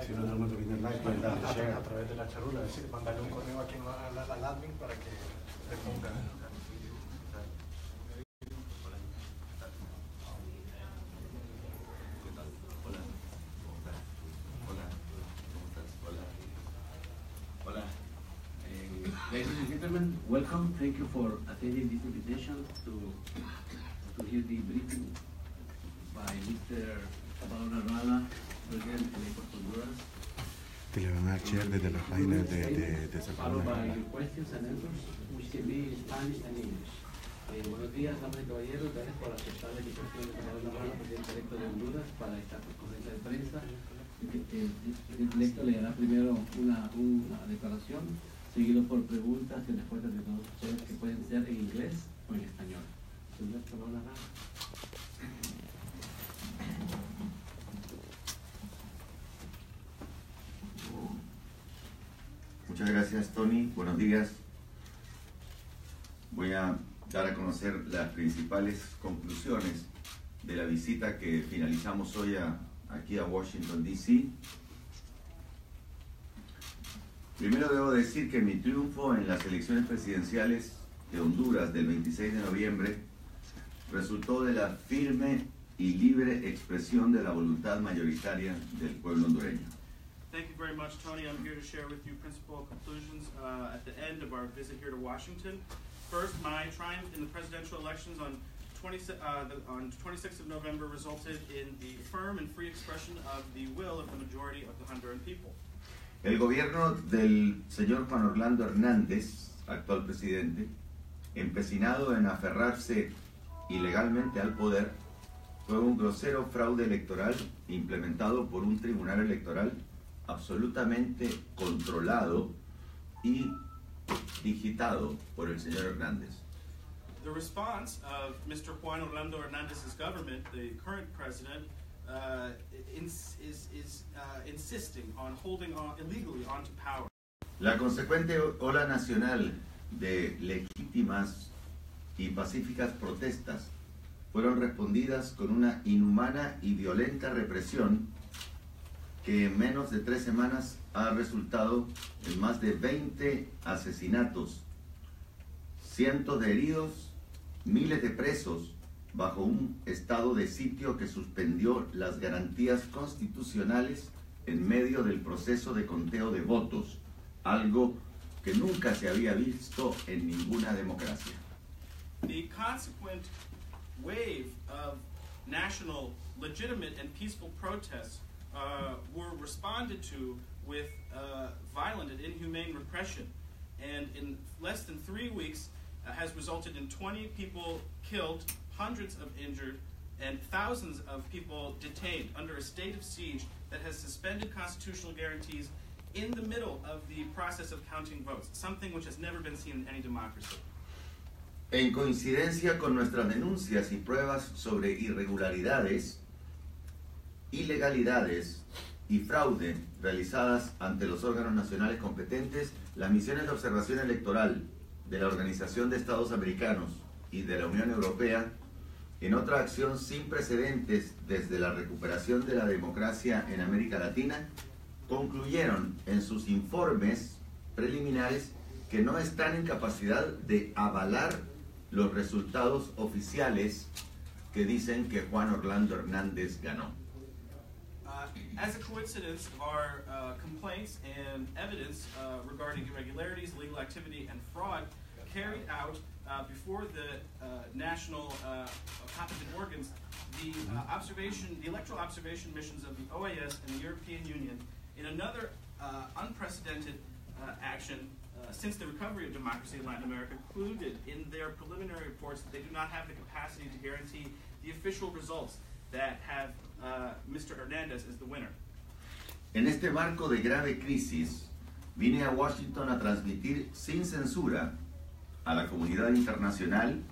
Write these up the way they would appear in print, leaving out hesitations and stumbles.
Si no tenemos que tener like, pueden darle share. A través de la charula, es decir, mandarle un correo aquí al admin para que le ponga. Ladies and gentlemen, welcome. Thank you for attending this invitation to hear the briefing by Mr. Pablo Narvala, President of Honduras. Que le van a share desde la página de Followed by your questions and answers, which can be in Spanish and English. Buenos días, damas y caballeros. Gracias por aceptar la invitación de Pablo Narvala, Presidente electo de Honduras, para esta conferencia de prensa. El Presidente electo le dará primero una declaración, seguido por preguntas y respuestas de todos ustedes que pueden ser en inglés o en español. Señor Pablo Narvala. Muchas gracias, Tony. Buenos días. Voy a dar a conocer las principales conclusiones de la visita que finalizamos hoy aquí a Washington, D.C. Primero debo decir que mi triunfo en las elecciones presidenciales de Honduras del 26 de noviembre resultó de la firme y libre expresión de la voluntad mayoritaria del pueblo hondureño. Thank you very much, Tony. I'm here to share with you principal conclusions at the end of our visit here to Washington. First, my triumph in the presidential elections on 26th of November resulted in the firm and free expression of the will of the majority of the Honduran people. El gobierno del señor Juan Orlando Hernández, actual presidente, empecinado en aferrarse ilegalmente al poder, fue un grosero fraude electoral implementado por un tribunal electoral absolutamente controlado y digitado por el señor Hernández. The response of Mr. Juan Orlando Hernández's government, the current president, is insisting on holding on illegally onto power. La consecuente ola nacional de legítimas y pacíficas protestas fueron respondidas con una inhumana y violenta represión que en menos de 3 semanas ha resultado en más de 20 asesinatos, cientos de heridos, miles de presos, bajo un estado de sitio que suspendió las garantías constitucionales en medio del proceso de conteo de votos, algo que nunca se había visto en ninguna democracia. The consequent wave of national, legitimate and peaceful protests were responded to with violent and inhumane repression, and in less than 3 weeks has resulted in 20 people killed, hundreds of injured, and thousands of people detained under a state of siege that has suspended constitutional guarantees in the middle of the process of counting votes, something which has never been seen in any democracy. En coincidencia con nuestras denuncias y pruebas sobre irregularidades, ilegalidades y fraude realizadas ante los órganos nacionales competentes, las misiones de observación electoral de la Organización de Estados Americanos y de la Unión Europea, en otra acción sin precedentes desde la recuperación de la democracia en América Latina, concluyeron en sus informes preliminares que no están en capacidad de avalar los resultados oficiales que dicen que Juan Orlando Hernández ganó. As a coincidence of our complaints and evidence regarding irregularities, illegal activity, and fraud carried out before the national competent organs, the electoral observation missions of the OAS and the European Union, in another unprecedented action since the recovery of democracy in Latin America, concluded in their preliminary reports that they do not have the capacity to guarantee the official results that have Mr. Hernández as the winner. En este marco de grave crisis, vine a Washington a transmitir sin censura a la comunidad internacional,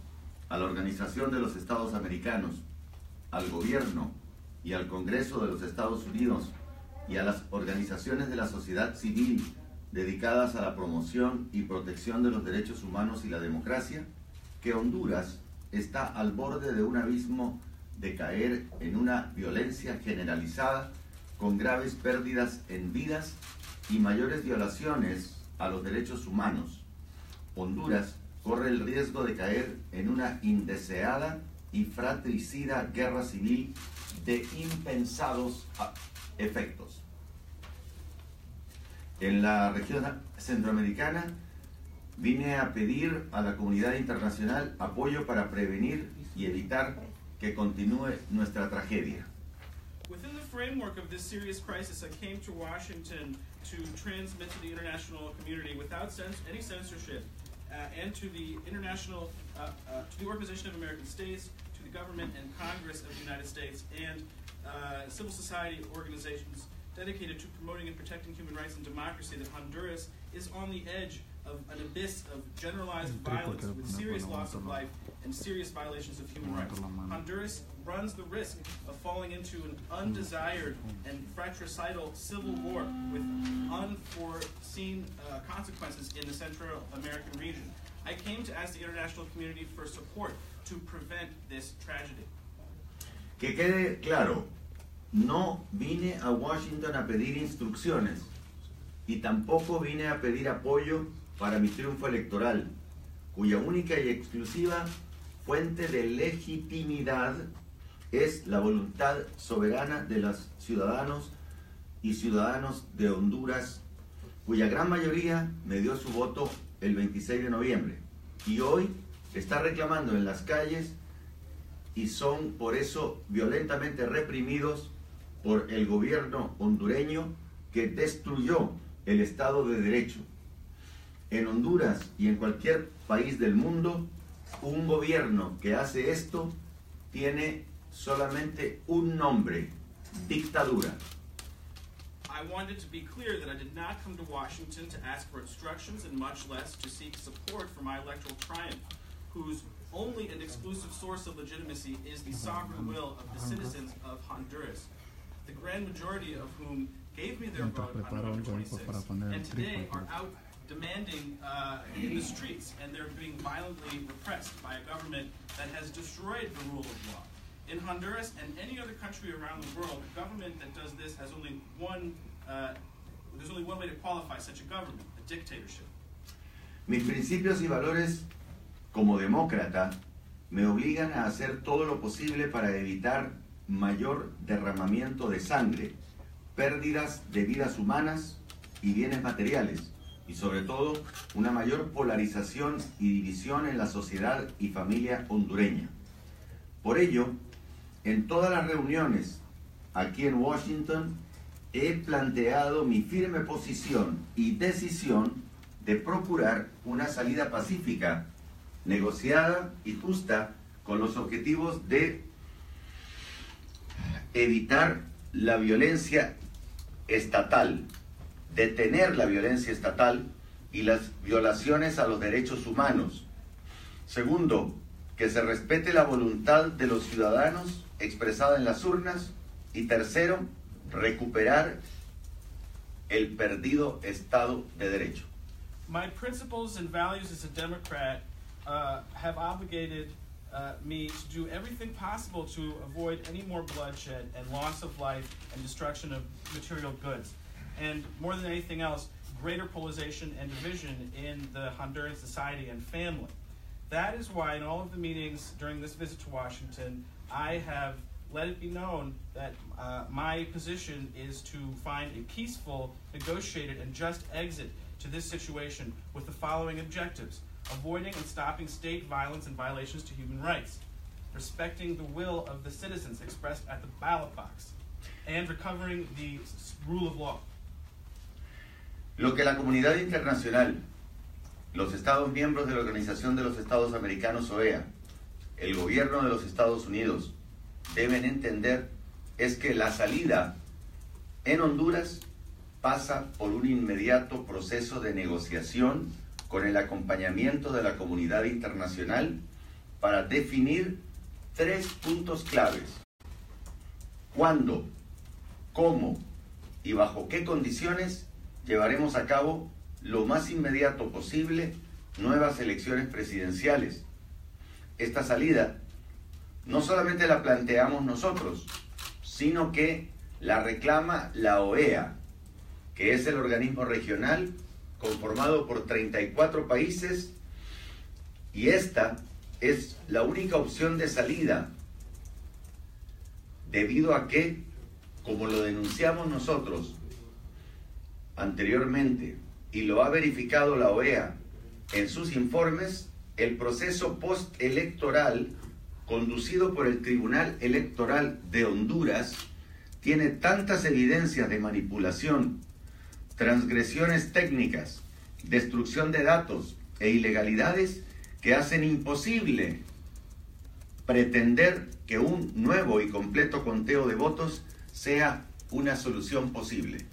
a la Organización de los Estados Americanos, al gobierno y al Congreso de los Estados Unidos y a las organizaciones de la sociedad civil dedicadas a la promoción y protección de los derechos humanos y la democracia, que Honduras está al borde de un abismo de caer en una violencia generalizada con graves pérdidas en vidas y mayores violaciones a los derechos humanos. Honduras corre el riesgo de caer en una indeseada y fratricida guerra civil de impensados efectos. En la región centroamericana vine a pedir a la comunidad internacional apoyo para prevenir y evitar que continúe nuestra tragedia. Within the framework of this serious crisis, I came to Washington to transmit to the international community without any censorship, and to the international, to the Organization of American States, to the government and Congress of the United States, and civil society organizations dedicated to promoting and protecting human rights and democracy, that Honduras is on the edge of an abyss of generalized violence with serious loss of life and serious violations of human rights. Honduras runs the risk of falling into an undesired and fratricidal civil war with unforeseen consequences in the Central American region. I came to ask the international community for support to prevent this tragedy. Que quede claro, no vine a Washington a pedir instrucciones y tampoco vine a pedir apoyo para mi triunfo electoral, cuya única y exclusiva fuente de legitimidad es la voluntad soberana de los ciudadanos y ciudadanos de Honduras, cuya gran mayoría me dio su voto el 26 de noviembre y hoy está reclamando en las calles y son por eso violentamente reprimidos por el gobierno hondureño que destruyó el Estado de Derecho. En Honduras y en cualquier país del mundo, un gobierno que hace esto tiene solamente un nombre: dictadura. I wanted to be clear that I did not come to Washington to ask for instructions and much less to seek support for my electoral triumph, whose only and exclusive source of legitimacy is the sovereign will of the citizens of Honduras, the grand majority of whom gave me their vote on November 26th, and today are out demanding in the streets, and they're being violently repressed by a government that has destroyed the rule of law. In Honduras and any other country around the world, a government that does this has only one, there's only one way to qualify such a government: a dictatorship. Mis principios y valores como demócrata me obligan a hacer todo lo posible para evitar mayor derramamiento de sangre, pérdidas de vidas humanas y bienes materiales, y sobre todo una mayor polarización y división en la sociedad y familia hondureña. Por ello, en todas las reuniones aquí en Washington he planteado mi firme posición y decisión de procurar una salida pacífica, negociada y justa, con los objetivos de evitar la violencia estatal, detener la violencia estatal y las violaciones a los derechos humanos. Segundo, que se respete la voluntad de los ciudadanos expresada en las urnas. Y tercero, recuperar el perdido Estado de Derecho. My principles and values as a Democrat have obligated me to do everything possible to avoid any more bloodshed and loss of life and destruction of material goods. And more than anything else, greater polarization and division in the Honduran society and family. That is why in all of the meetings during this visit to Washington, I have let it be known that my position is to find a peaceful, negotiated, and just exit to this situation with the following objectives: avoiding and stopping state violence and violations to human rights, respecting the will of the citizens expressed at the ballot box, and recovering the rule of law. Lo que la comunidad internacional, los Estados miembros de la Organización de los Estados Americanos, OEA, el gobierno de los Estados Unidos, deben entender es que la salida en Honduras pasa por un inmediato proceso de negociación con el acompañamiento de la comunidad internacional para definir 3 puntos claves: cuándo, cómo y bajo qué condiciones llevaremos a cabo lo más inmediato posible nuevas elecciones presidenciales. Esta salida no solamente la planteamos nosotros, sino que la reclama la OEA, que es el organismo regional conformado por 34 países, y esta es la única opción de salida, debido a que, como lo denunciamos nosotros anteriormente y lo ha verificado la OEA en sus informes, el proceso postelectoral conducido por el Tribunal Electoral de Honduras tiene tantas evidencias de manipulación, transgresiones técnicas, destrucción de datos e ilegalidades que hacen imposible pretender que un nuevo y completo conteo de votos sea una solución posible.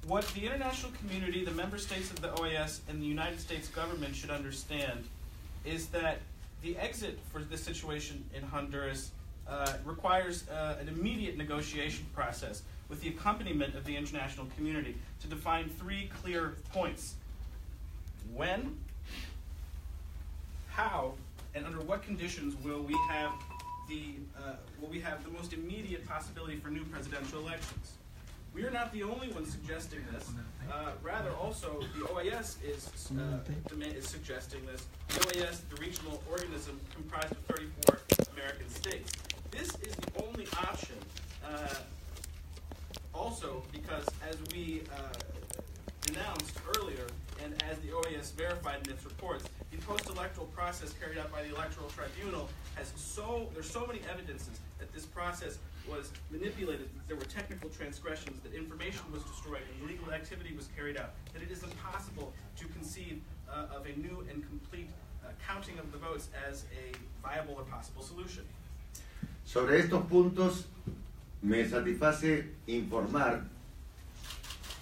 What the international community, the member states of the OAS, and the United States government should understand is that the exit for this situation in Honduras requires an immediate negotiation process with the accompaniment of the international community to define 3 clear points. When, how, and under what conditions will we have the most immediate possibility for new presidential elections? We are not the only ones suggesting this. Rather, also, the OAS is suggesting this. The OAS, the regional organism comprised of 34 American states. This is the only option, also because as we denounced earlier, and as the OAS verified in its reports, the post-electoral process carried out by the Electoral Tribunal there's so many evidences that this process was manipulated, that there were technical transgressions, that information was destroyed, and illegal activity was carried out, that it is impossible to conceive of a new and complete counting of the votes as a viable or possible solution. Sobre estos puntos me satisface informar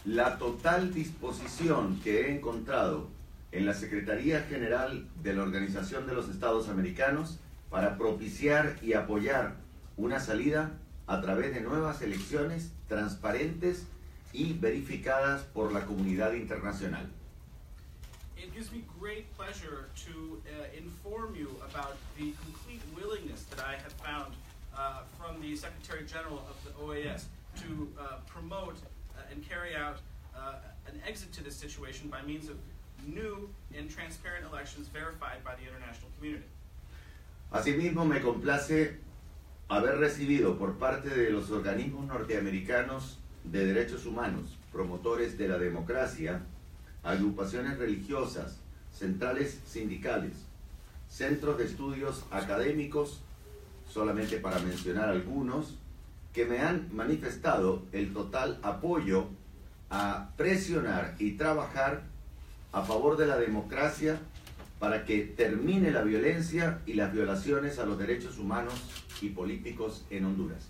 la total disposición que he encontrado en la Secretaría General de la Organización de los Estados Americanos para propiciar y apoyar una salida a través de nuevas elecciones transparentes y verificadas por la comunidad internacional. It gives me great pleasure to inform you about the complete willingness that I have found from the Secretary General of the OAS to promote and carry out an exit to this situation by means of new and transparent elections verified by the international community. Asimismo, me complace haber recibido por parte de los organismos norteamericanos de derechos humanos, promotores de la democracia, agrupaciones religiosas, centrales sindicales, centros de estudios académicos, solamente para mencionar algunos, que me han manifestado el total apoyo a presionar y trabajar a favor de la democracia para que termine la violencia y las violaciones a los derechos humanos y políticos en Honduras.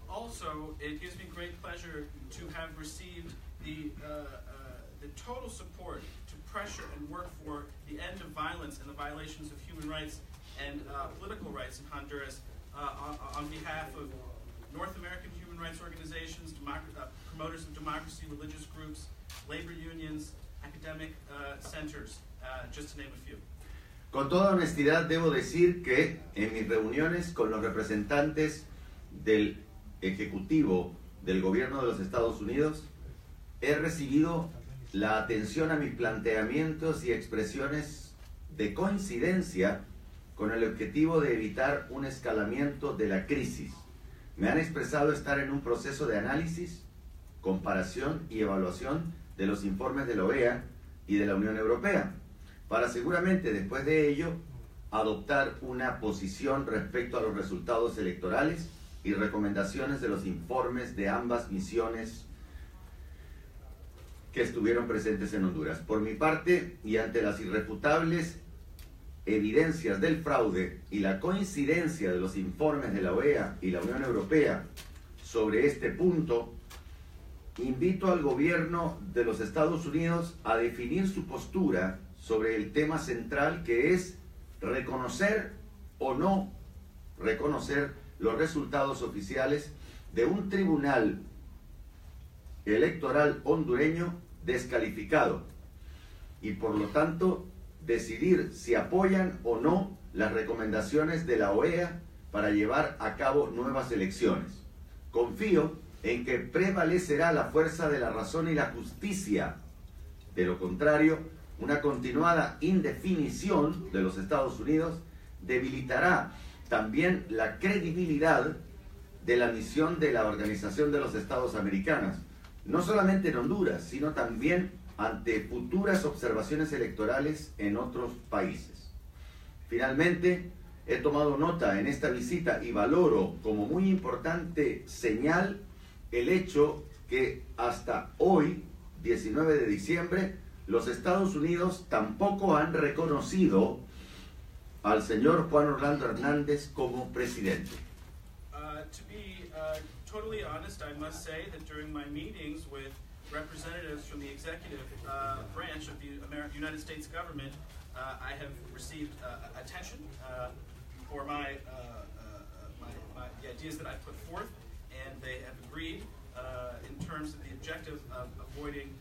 Also, it gives me great pleasure to have received the total support to pressure and work for the end of violence and the violations of human rights and political rights in Honduras on behalf of North American human rights organizations, promoters of democracy, religious groups, labor unions, academic centers, just to name a few. Con toda honestidad debo decir que en mis reuniones con los representantes del Ejecutivo del Gobierno de los Estados Unidos he recibido la atención a mis planteamientos y expresiones de coincidencia con el objetivo de evitar un escalamiento de la crisis. Me han expresado estar en un proceso de análisis, comparación y evaluación de los informes de la OEA y de la Unión Europea, para seguramente después de ello adoptar una posición respecto a los resultados electorales y recomendaciones de los informes de ambas misiones que estuvieron presentes en Honduras. Por mi parte, y ante las irrefutables evidencias del fraude y la coincidencia de los informes de la OEA y la Unión Europea sobre este punto, invito al gobierno de los Estados Unidos a definir su postura sobre el tema central, que es reconocer o no reconocer los resultados oficiales de un tribunal electoral hondureño descalificado y por lo tanto decidir si apoyan o no las recomendaciones de la OEA para llevar a cabo nuevas elecciones. Confío en que prevalecerá la fuerza de la razón y la justicia. De lo contrario, una continuada indefinición de los Estados Unidos debilitará también la credibilidad de la misión de la Organización de los Estados Americanos, no solamente en Honduras, sino también ante futuras observaciones electorales en otros países. Finalmente, he tomado nota en esta visita y valoro como muy importante señal el hecho que hasta hoy, 19 de diciembre, los Estados Unidos tampoco han reconocido al señor Juan Orlando Hernández como presidente. To be totally honest, I must say that during my meetings with representatives from the executive branch of the United States government, I have received attention for the ideas that I put forth, and they have agreed in terms of the objective of avoiding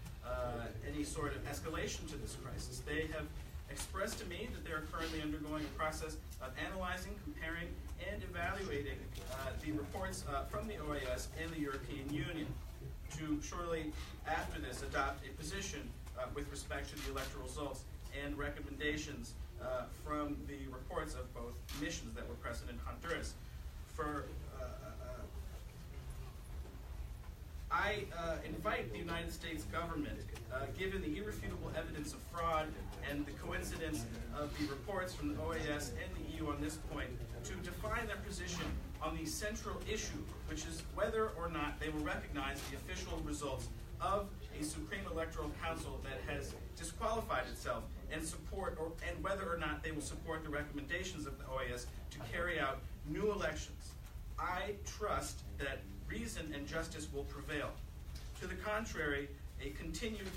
any sort of escalation to this crisis. They have expressed to me that they are currently undergoing a process of analyzing, comparing, and evaluating the reports from the OAS and the European Union to shortly after this adopt a position with respect to the electoral results and recommendations from the reports of both missions that were present in Honduras. I invite the United States government, given the irrefutable evidence of fraud and the coincidence of the reports from the OAS and the EU on this point, to define their position on the central issue, which is whether or not they will recognize the official results of a Supreme Electoral Council that has disqualified itself, and whether or not they will support the recommendations of the OAS to carry out new elections. I trust that reason and justice will prevail. To the contrary, a continued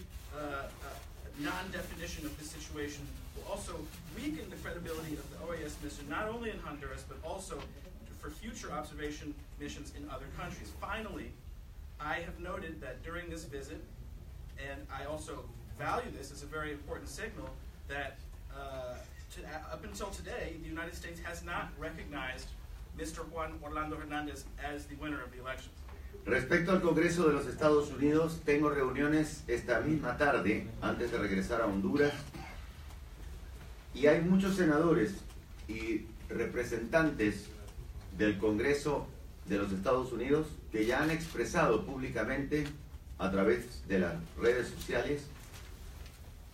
non-definition of the situation will also weaken the credibility of the OAS mission, not only in Honduras, but also for future observation missions in other countries. Finally, I have noted that during this visit, and I also value this as a very important signal, that up until today, the United States has not recognized Mr. Juan Orlando Hernández as the winner of the elections. Respecto al Congreso de los Estados Unidos, tengo reuniones esta misma tarde, antes de regresar a Honduras, y hay muchos senadores y representantes del Congreso de los Estados Unidos que ya han expresado públicamente a través de las redes sociales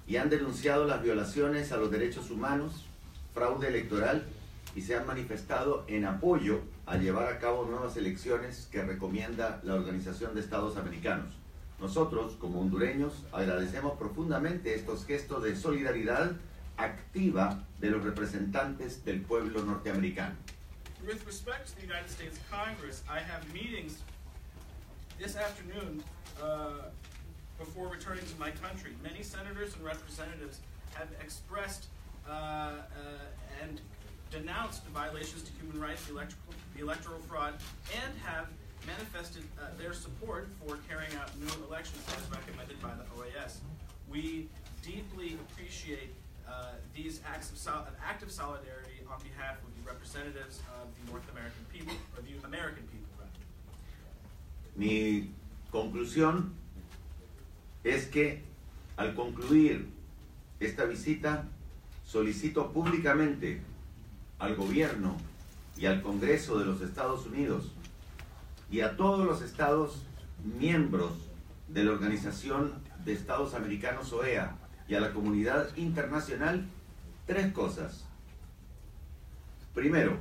y han denunciado las violaciones a los derechos humanos, fraude electoral, y se han manifestado en apoyo a llevar a cabo nuevas elecciones que recomienda la Organización de Estados Americanos. Nosotros, como hondureños, agradecemos profundamente estos gestos de solidaridad activa de los representantes del pueblo norteamericano. With respect to the United States Congress, I have meetings this afternoon before returning to my country. Many senators and representatives have expressed and denounced the violations to human rights, the electoral fraud, and have manifested their support for carrying out new elections as recommended by the OAS. We deeply appreciate these acts of active solidarity on behalf of the representatives of the North American people, or the American people, rather. Mi conclusión es que al concluir esta visita solicito públicamente al gobierno y al Congreso de los Estados Unidos y a todos los estados miembros de la Organización de Estados Americanos, OEA, y a la comunidad internacional, tres cosas. Primero,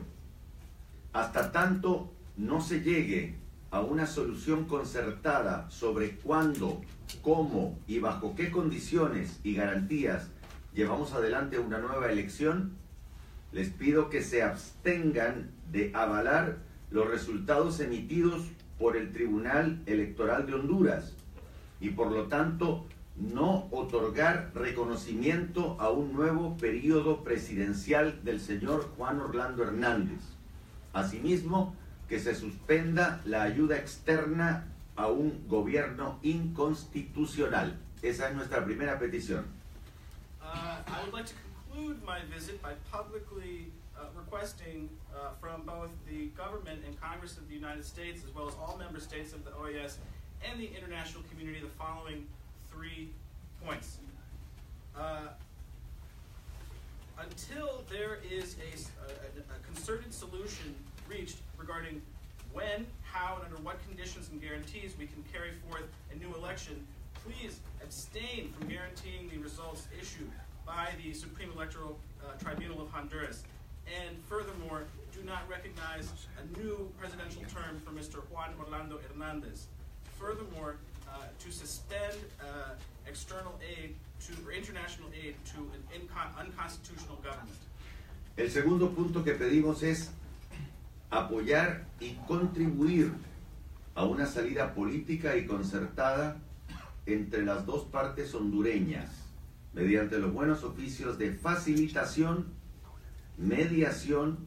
hasta tanto no se llegue a una solución concertada sobre cuándo, cómo y bajo qué condiciones y garantías llevamos adelante una nueva elección, les pido que se abstengan de avalar los resultados emitidos por el Tribunal Electoral de Honduras y por lo tanto no otorgar reconocimiento a un nuevo periodo presidencial del señor Juan Orlando Hernández. Asimismo, que se suspenda la ayuda externa a un gobierno inconstitucional. Esa es nuestra primera petición. I would like to conclude my visit by publicly requesting from both the government and Congress of the United States, as well as all member states of the OAS and the international community, the following 3 points. Until there is a concerted solution reached regarding when, how, and under what conditions and guarantees we can carry forth a new election, please abstain from guaranteeing the results issued by the Supreme Electoral Tribunal of Honduras. And furthermore, do not recognize a new presidential term for Mr. Juan Orlando Hernandez. Furthermore, to suspend external aid or international aid to an unconstitutional government. El segundo punto que pedimos es apoyar y contribuir a una salida política y concertada entre las dos partes hondureñas, mediante los buenos oficios de facilitación, mediación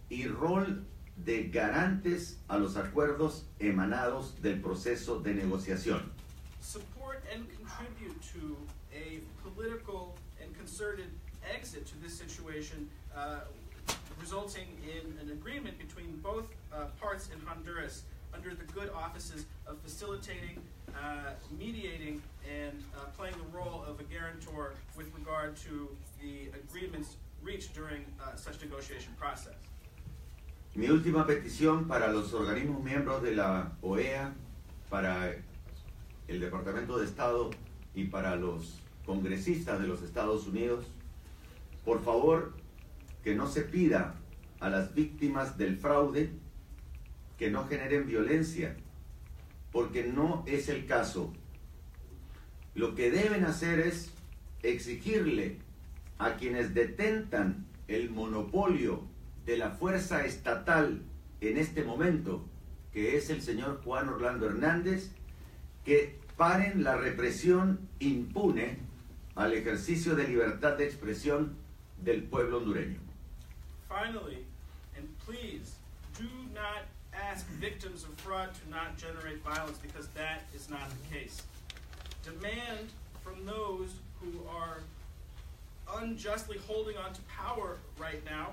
y rol de garantes a los acuerdos emanados del proceso de negociación. Support and contribute to a political and concerted exit to this situation, resulting in an agreement between both parts in Honduras under the good offices of facilitating, mediating, and playing the role of a guarantor with regard to the agreements reached during such negotiation process. Mi última petición para los organismos miembros de la OEA, para el Departamento de Estado y para los congresistas de los Estados Unidos, por favor, que no se pida a las víctimas del fraude que no generen violencia, porque no es el caso. Lo que deben hacer es exigirle a quienes detentan el monopolio de la fuerza estatal en este momento, que es el señor Juan Orlando Hernández, que paren la represión impune al ejercicio de libertad de expresión del pueblo hondureño. Finally, and please, do not ask victims of fraud to not generate violence, because that is not the case. Demand from those who are unjustly holding on to power right now,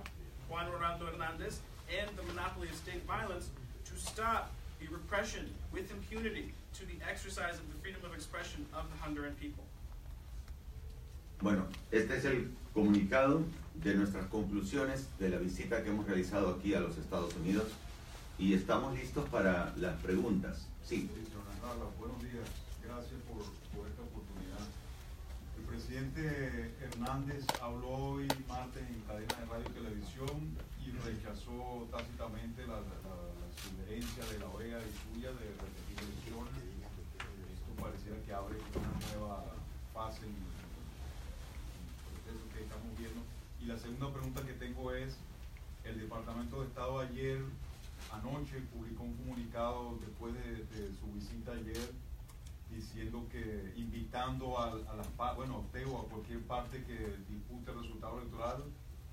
Juan Orlando Hernandez, and the monopoly of state violence, to stop the repression with impunity to the exercise of the freedom of expression of the Honduran people. Bueno, este es el comunicado de nuestras conclusiones de la visita que hemos realizado aquí a los Estados Unidos y estamos listos para las preguntas. Sí. Buenos días, gracias por esta oportunidad. El presidente Hernández habló hoy martes en cadena de radio y televisión y rechazó tácitamente la sugerencia de la OEA y suya de repetir elecciones. Esto pareciera que abre una nueva fase en el proceso que estamos viendo. Y la segunda pregunta que tengo es, el Departamento de Estado anoche publicó un comunicado después de su visita ayer, diciendo que, invitando a usted o a cualquier parte que dispute el resultado electoral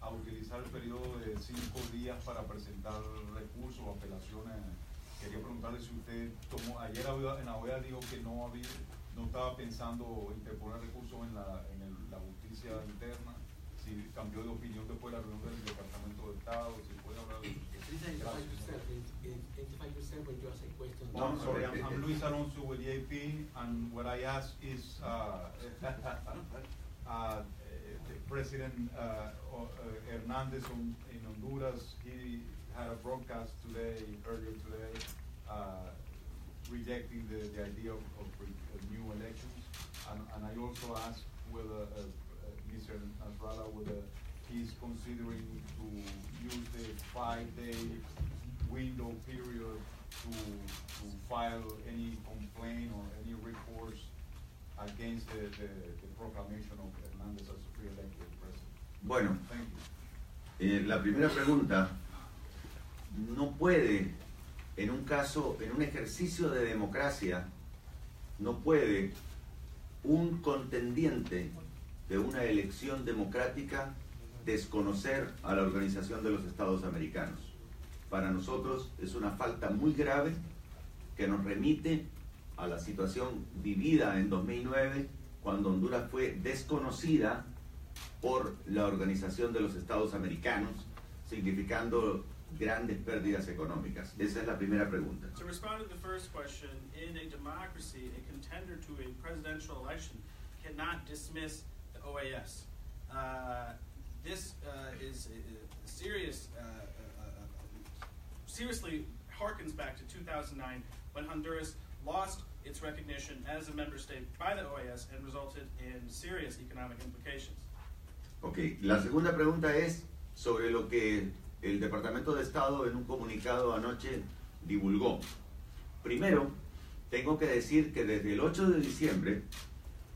a utilizar el periodo de 5 días para presentar recursos o apelaciones. Quería preguntarle si usted ayer en la OEA dijo que no estaba pensando interponer recursos en la justicia interna, si cambió de opinión después de la reunión del Departamento de Estado, si puede hablar de eso. Identify yourself when you ask a question. No, I'm sorry, I'm Luis Alonso with the AP, and what I ask is President Hernandez in Honduras, he had a broadcast earlier today, rejecting the idea of new elections, and I also asked whether Mr. Nasrallah, whether he's considering to use the 5-day window period to file any complaint or any recourse against the proclamation of Hernandez as re-elected president. Bueno, Thank you. La primera pregunta, no puede, en un ejercicio de democracia, no puede un contendiente de una elección democrática desconocer a la Organización de los Estados Americanos. Para nosotros es una falta muy grave que nos remite a la situación vivida en 2009, cuando Honduras fue desconocida por la Organización de los Estados Americanos, significando grandes pérdidas económicas. Esa es la primera pregunta. To respond to the first question, in a democracy, a contender to a presidential election cannot dismiss the OAS. This is serious, seriously harkens back to 2009 when Honduras lost its recognition as a member state by the OAS and resulted in serious economic implications. Ok, la segunda pregunta es sobre lo que el Departamento de Estado en un comunicado anoche divulgó. Primero, tengo que decir que desde el 8 de diciembre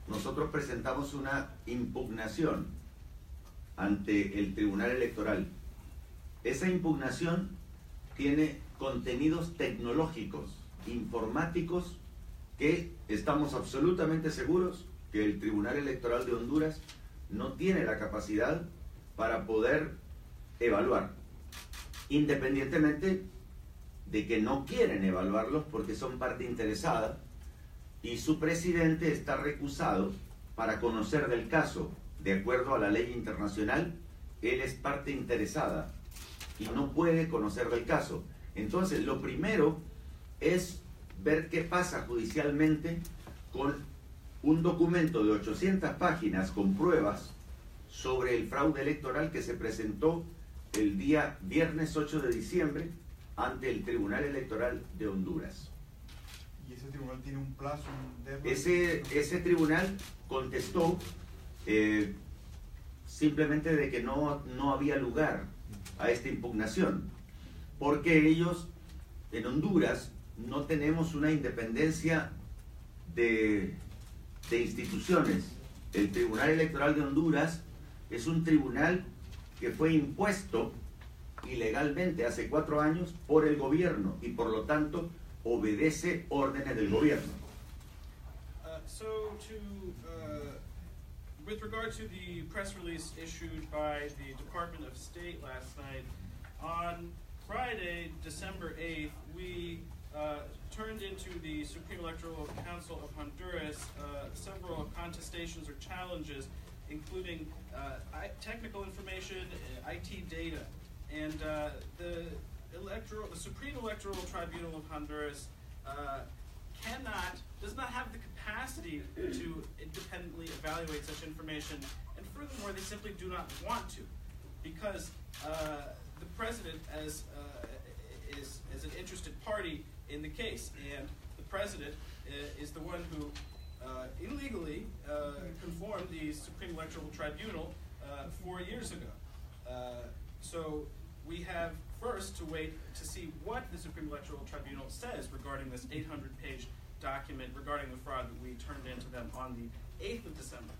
nosotros presentamos una impugnación ante el Tribunal Electoral. Esa impugnación tiene contenidos tecnológicos, informáticos, que estamos absolutamente seguros que el Tribunal Electoral de Honduras no tiene la capacidad para poder evaluar, independientemente de que no quieren evaluarlos porque son parte interesada y su presidente está recusado para conocer del caso. De acuerdo a la ley internacional, él es parte interesada y no puede conocer del caso. Entonces, lo primero es ver qué pasa judicialmente con un documento de 800 páginas con pruebas sobre el fraude electoral que se presentó el día viernes 8 de diciembre ante el Tribunal Electoral de Honduras. ¿Y ese tribunal tiene un plazo, un deadline? Ese tribunal contestó simplemente de que no había lugar a esta impugnación, porque ellos en Honduras no tenemos una independencia de instituciones. El Tribunal Electoral de Honduras es un tribunal que fue impuesto ilegalmente hace 4 años por el gobierno y por lo tanto obedece órdenes del gobierno. With regard to the press release issued by the Department of State last night, on Friday, December 8th, we turned into the Supreme Electoral Council of Honduras several contestations or challenges, including technical information, IT data, and the Supreme Electoral Tribunal of Honduras does not have the capacity to independently evaluate such information, and furthermore, they simply do not want to, because the president is an interested party in the case, and the president is the one who illegally conformed the Supreme Electoral Tribunal 4 years ago. So we have first to wait to see what the Supreme Electoral Tribunal says regarding this 800-page document regarding the fraud that we turned into them on the 8th of December.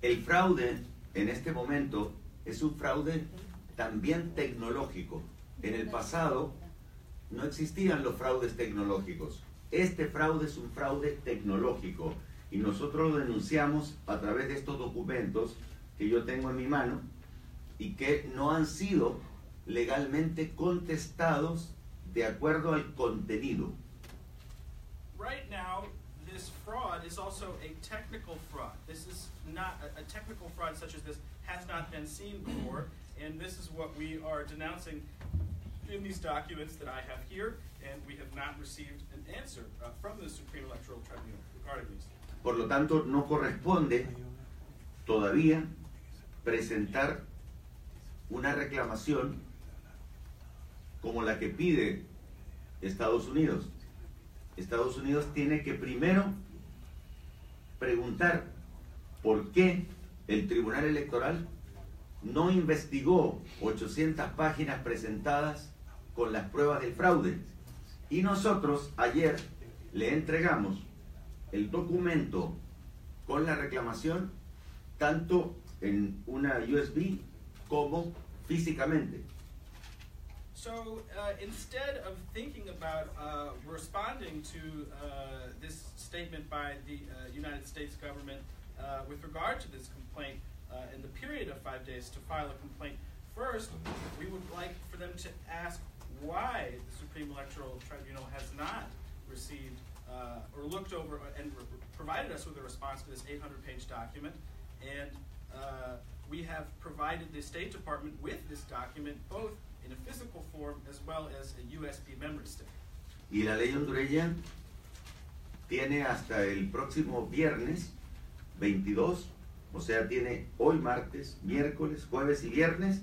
El fraude en este momento es un fraude también tecnológico. En el pasado no existían los fraudes tecnológicos. Este fraude es un fraude tecnológico y nosotros lo denunciamos a través de estos documentos que yo tengo en mi mano y que no han sido legalmente contestados de acuerdo al contenido. Right now, this fraud is also a technical fraud. This is not a technical fraud such as this has not been seen before, and this is what we are denouncing in these documents that I have here, and we have not received an answer from the Supreme Electoral Tribunal regarding these. Por lo tanto, no corresponde todavía presentar una reclamación como la que pide Estados Unidos. Estados Unidos tiene que primero preguntar por qué el Tribunal Electoral no investigó 800 páginas presentadas con las pruebas del fraude. Y nosotros ayer le entregamos el documento con la reclamación tanto en una USB como físicamente. So instead of thinking about responding to this statement by the United States government with regard to this complaint in the period of 5 days to file a complaint, first we would like for them to ask why the Supreme Electoral Tribunal has not received or looked over and provided us with a response to this 800-page document, and we have provided the State Department with this document both in a physical form as well as a USB memory stick. Y la ley hondureña tiene hasta el próximo viernes 22, o sea, tiene hoy martes, miércoles, jueves y viernes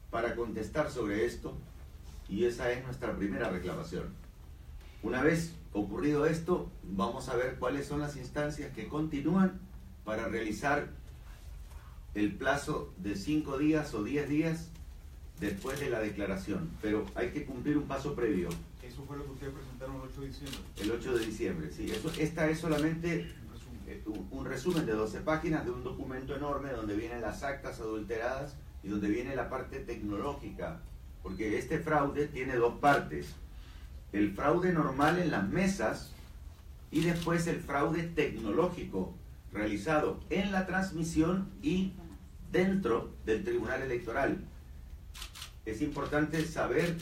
para contestar sobre esto, y esa es nuestra primera reclamación. Una vez ocurrido esto, vamos a ver cuáles son las instancias que continúan para realizar el plazo de 5 días o 10 días después de la declaración, pero hay que cumplir un paso previo. Eso fue lo que ustedes presentaron el 8 de diciembre. El 8 de diciembre, sí. Esta es solamente un resumen de 12 páginas de un documento enorme donde vienen las actas adulteradas y donde viene la parte tecnológica, porque este fraude tiene dos partes: el fraude normal en las mesas y después el fraude tecnológico realizado en la transmisión y dentro del tribunal electoral. Es importante saber,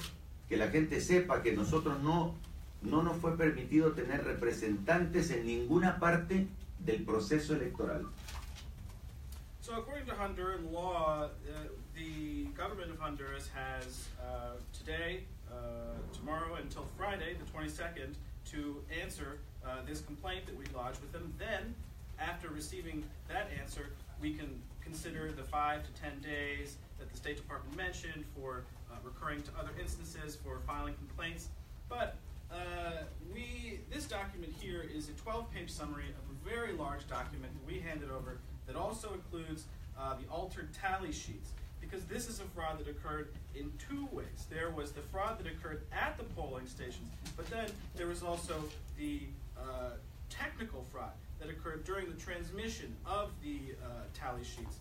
que la gente sepa que nosotros no nos fue permitido tener representantes en ninguna parte del proceso electoral. So according to Honduran law, the government of Honduras has today, tomorrow until Friday, the 22nd, to answer this complaint that we lodged with them. Then, after receiving that answer, we can consider the 5 to 10 days that the State Department mentioned for recurring to other instances, for filing complaints. But this document here is a 12-page summary of a very large document that we handed over that also includes the altered tally sheets, because this is a fraud that occurred in two ways. There was the fraud that occurred at the polling stations, but then there was also the technical fraud that occurred during the transmission of the tally sheets.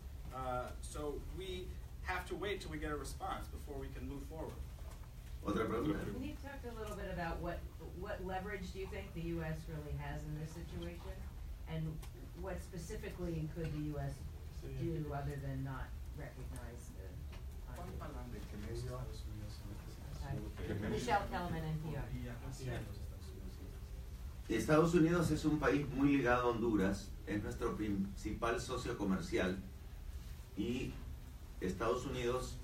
So we have to wait till we get a response before we can move forward. Otra pregunta. Can you talk a little bit about what leverage do you think the U.S. really has in this situation, and what specifically could the U.S. do other than not recognize the Michelle Kellerman, NPR. Estados Unidos es un país muy ligado a Honduras, es nuestro principal socio comercial, y Estados Unidos,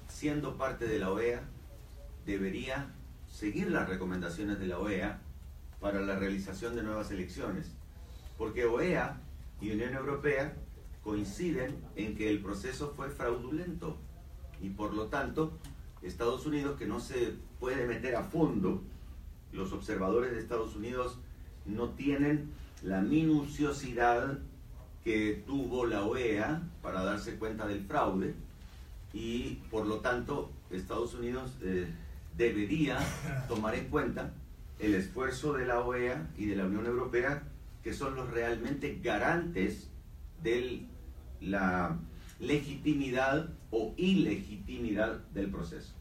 siendo parte de la OEA, debería seguir las recomendaciones de la OEA para la realización de nuevas elecciones, porque OEA y Unión Europea coinciden en que el proceso fue fraudulento, y por lo tanto Estados Unidos, que no se puede meter a fondo, los observadores de Estados Unidos no tienen la minuciosidad que tuvo la OEA para darse cuenta del fraude, y por lo tanto Estados Unidos debería tomar en cuenta el esfuerzo de la OEA y de la Unión Europea, que son los realmente garantes de la legitimidad o ilegitimidad del proceso.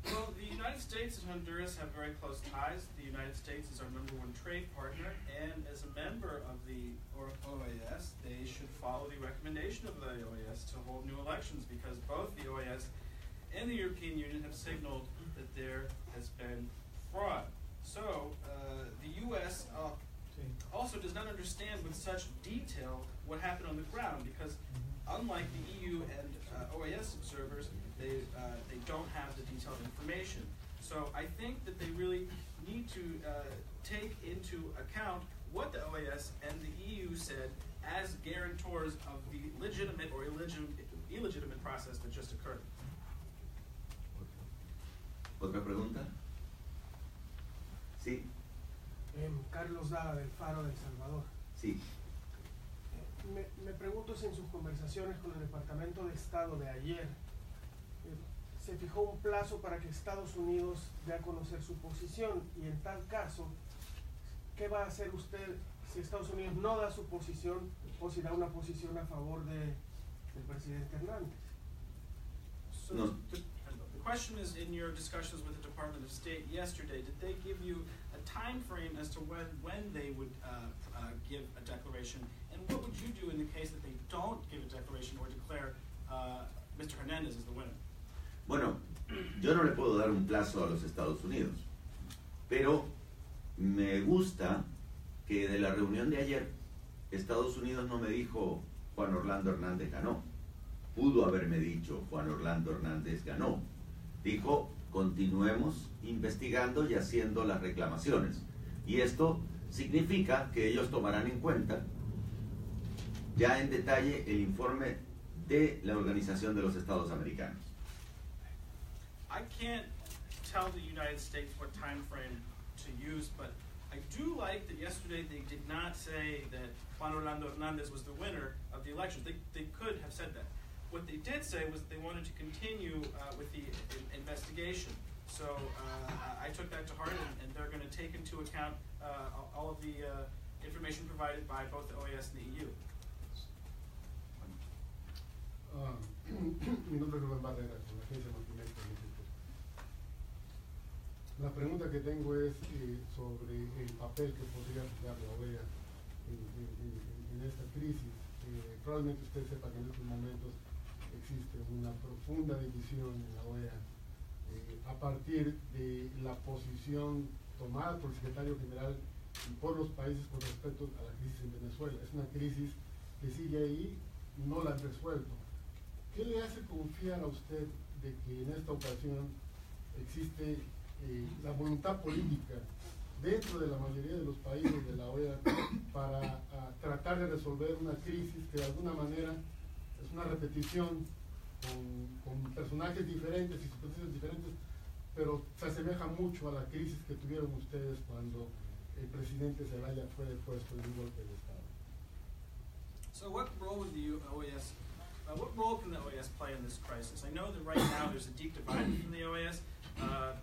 Well, the United States and Honduras have very close ties. The United States is our #1 trade partner, and as a member of the OAS, they should follow the recommendation of the OAS to hold new elections, because both the OAS and the European Union have signaled that there has been fraud. So the U.S. Also does not understand with such detail what happened on the ground, because unlike the EU and OAS observers, they don't have the detailed information. So I think that they really need to take into account what the OAS and the EU said as guarantors of the legitimate or illegitimate process that just occurred. ¿Otra pregunta? Sí, Carlos Dada, del Faro de El Salvador. sí. Me pregunto si en sus conversaciones con el Departamento de Estado de ayer se fijó un plazo para que Estados Unidos dé a conocer su posición, y en tal caso, ¿qué va a hacer usted si Estados Unidos no da su posición o si da una posición a favor del presidente Hernández? So No. the question is, in your discussions with the Department of State yesterday, did they give you a time frame as to when they would give a declaration, and what would you do in the case that they don't give a declaration or declare Mr. Hernandez as the winner? Bueno, yo no le puedo dar un plazo a los Estados Unidos, pero me gusta que de la reunión de ayer Estados Unidos no me dijo Juan Orlando Hernández ganó. pudo haberme dicho Juan Orlando Hernández ganó. Dijo, continuemos investigando y haciendo las reclamaciones. Y esto significa que ellos tomarán en cuenta ya en detalle el informe de la Organización de los Estados Americanos. I can't tell the United States what time frame to use, but I do like that yesterday they did not say that Juan Orlando Hernandez was the winner of the elections. They could have said that. What they did say was they wanted to continue with the investigation. So I took that to heart, and they're going to take into account all of the information provided by both the OAS and the EU. Mi nombre es Rubén Barrera, con la Agencia Multimedia. La pregunta que tengo es sobre el papel que podría jugar la OEA en esta crisis. Probablemente usted sepa que en estos momentos existe una profunda división en la OEA a partir de la posición tomada por el secretario general y por los países con respecto a la crisis en Venezuela. Es una crisis que sigue ahí, no la han resuelto. ¿Qué le hace confiar a usted de que en esta ocasión existe la voluntad política dentro de la mayoría de los países de la OEA para tratar de resolver una crisis que de alguna manera es una repetición con personajes diferentes y situaciones diferentes, pero se asemeja mucho a la crisis que tuvieron ustedes cuando el presidente Zelaya fue depuesto en un golpe de Estado? So what role would the OAS, what role can the OAS play in this crisis? I know that right now there's a deep divide within the OAS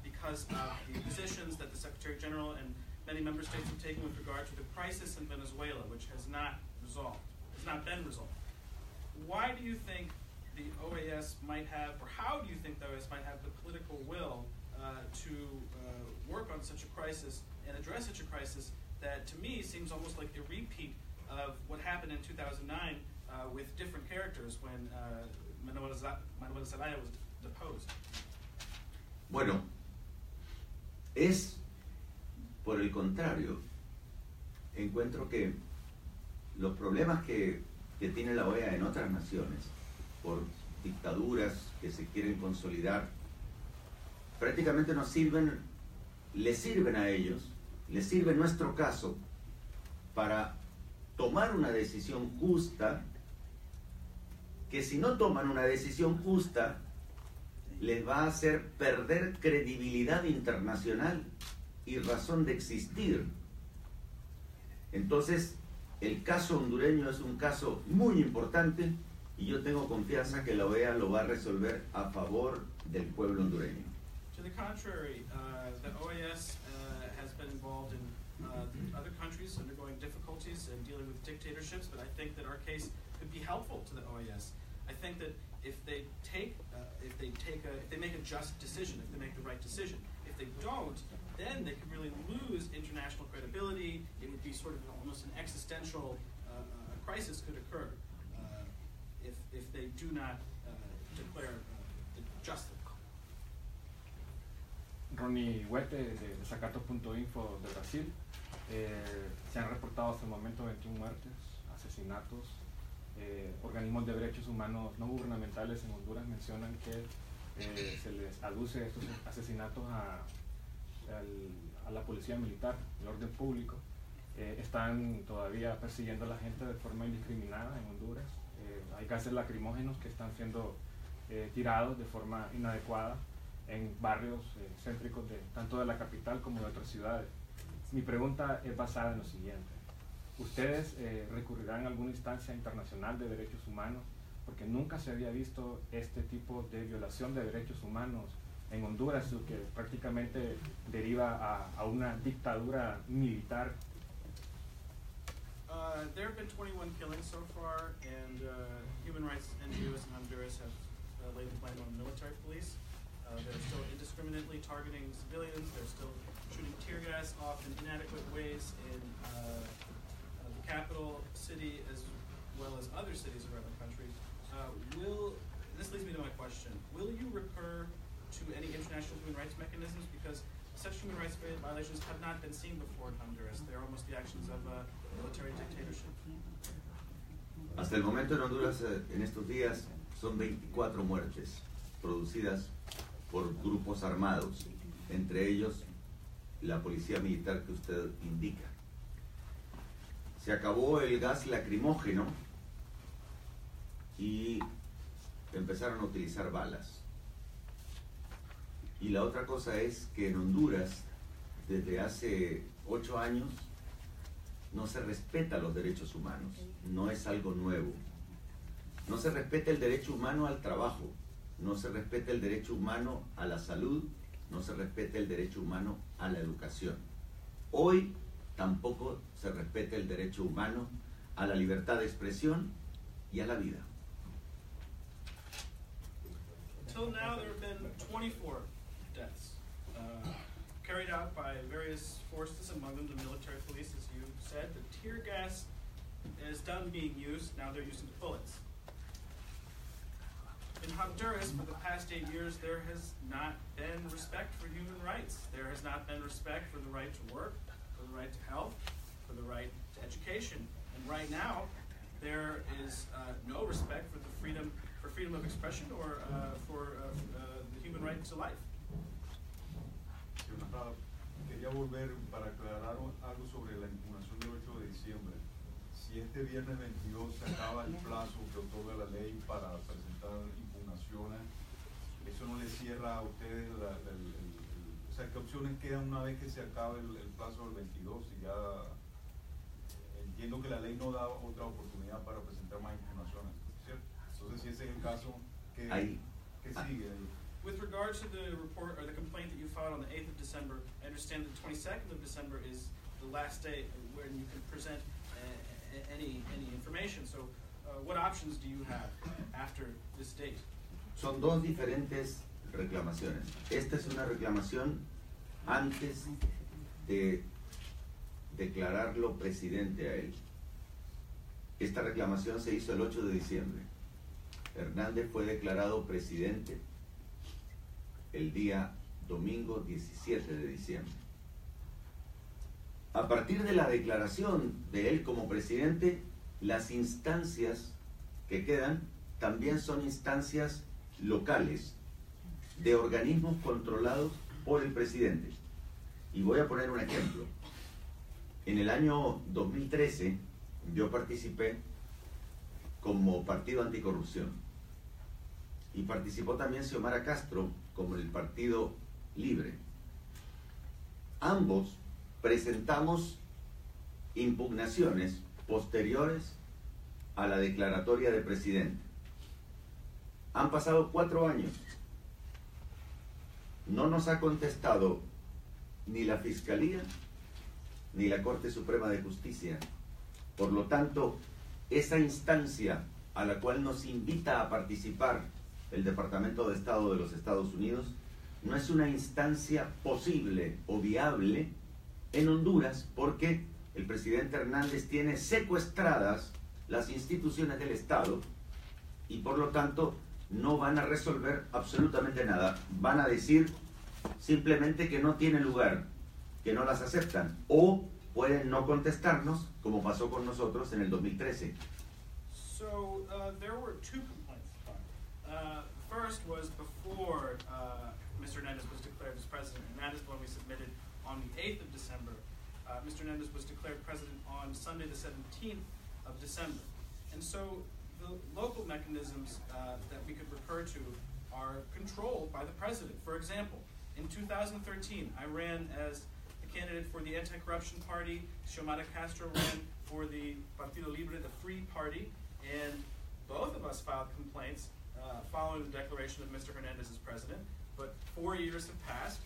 because of the positions that the Secretary General and many member states have taken with regard to the crisis in Venezuela, which has not been resolved. Why do you think the OAS might have, or how do you think the OAS might have the political will to work on such a crisis and address such a crisis that to me seems almost like a repeat of what happened in 2009 with different characters when Manuel Zelaya was deposed? Bueno, es por el contrario, encuentro que los problemas que tiene la OEA en otras naciones, por dictaduras que se quieren consolidar, prácticamente les sirven a ellos, les sirve en nuestro caso para tomar una decisión justa, que si no toman una decisión justa, les va a hacer perder credibilidad internacional y razón de existir. Entonces, el caso hondureño es un caso muy importante y yo tengo confianza que la OEA lo va a resolver a favor del pueblo hondureño. To the contrary, the OAS has been involved in other countries undergoing difficulties and dealing with dictatorships, but I think that our case could be helpful to the OAS. I think that if they make a just decision, if they make the right decision, if they don't, then they could really lose international credibility. It would be sort of almost an existential crisis could occur if they do not declare justice. Ronnie Huete de Desacato.info de Brasil. Se han reportado hasta el momento 21 muertes, asesinatos. Organismos de derechos humanos no gubernamentales en Honduras mencionan que se les aduce estos asesinatos a la policía militar, el orden público. Están todavía persiguiendo a la gente de forma indiscriminada en Honduras. Hay gases lacrimógenos que están siendo tirados de forma inadecuada en barrios céntricos tanto de la capital como de otras ciudades. Mi pregunta es basada en lo siguiente. ¿Ustedes recurrirán a alguna instancia internacional de derechos humanos? Porque nunca se había visto este tipo de violación de derechos humanos en Honduras, que prácticamente deriva a una dictadura militar. There have been 21 killings so far, and human rights NGOs in Honduras have laid the blame on military police. They're still indiscriminately targeting civilians. They're still shooting tear gas off in inadequate ways in the capital city as well as other cities around the country. This leads me to my question. Will you recur to any international human rights mechanisms? Because such human rights violations have not been seen before in Honduras. They're almost the actions of a military dictatorship. Hasta el momento en Honduras, en estos días, son 24 muertes producidas por grupos armados, entre ellos la policía militar que usted indica. Se acabó el gas lacrimógeno y empezaron a utilizar balas. Y la otra cosa es que en Honduras, desde hace 8 años, no se respeta los derechos humanos. No es algo nuevo. No se respeta el derecho humano al trabajo, no se respeta el derecho humano a la salud, no se respeta el derecho humano a la educación. Hoy tampoco se respeta el derecho humano a la libertad de expresión y a la vida. Until now, there have been 24 deaths carried out by various forces, among them the military police, as you said. The tear gas is done being used. Now they're using bullets. In Honduras, for the past 8 years, there has not been respect for human rights. There has not been respect for the right to work, for the right to health, for the right to education. And right now, there is no respect for the freedom of expression or for the human right to life. Quería volver para aclarar algo sobre la impugnación del 8 de diciembre. Si este viernes 22 se acaba el plazo que otorga la ley para presentar impugnaciones, ¿eso no le cierra a ustedes o sea, qué opciones quedan una vez que se acabe el plazo del 22? Y ya entiendo que la ley no da otra oportunidad para presentar más impugnaciones, ¿cierto? Entonces, si ese es el caso, ¿qué sigue ahí? With regard to the report or the complaint that you filed on the 8th of December, I understand the 22nd of December is the last day when you can present any information. So, what options do you have after this date? Son dos diferentes reclamaciones. Esta es una reclamación antes de declararlo presidente a él. Esta reclamación se hizo el 8 de diciembre. Hernández fue declarado presidente el día domingo 17 de diciembre. A partir de la declaración de él como presidente, las instancias que quedan también son instancias locales de organismos controlados por el presidente. Y voy a poner un ejemplo. En el año 2013 yo participé como Partido Anticorrupción y participó también Xiomara Castro como el Partido Libre. Ambos presentamos impugnaciones posteriores a la declaratoria de presidente. Han pasado 4 años. No nos ha contestado ni la Fiscalía ni la Corte Suprema de Justicia. Por lo tanto, esa instancia a la cual nos invita a participar el Departamento de Estado de los Estados Unidos no es una instancia posible o viable en Honduras, porque el presidente Hernández tiene secuestradas las instituciones del Estado y por lo tanto no van a resolver absolutamente nada. Van a decir simplemente que no tiene lugar, que no las aceptan, o pueden no contestarnos, como pasó con nosotros en el 2013. So there were 2 complaints. First was before Mr. Hernandez was declared as president, and that is when we submitted on the 8th of December. Mr. Hernandez was declared president on Sunday the 17th of December. And so the local mechanisms that we could refer to are controlled by the president. For example, in 2013, I ran as the candidate for the Anti-Corruption Party. Xiomara Castro ran for the Partido Libre, the Free Party, and both of us filed complaints following the declaration of Mr. Hernandez as president. But 4 years have passed,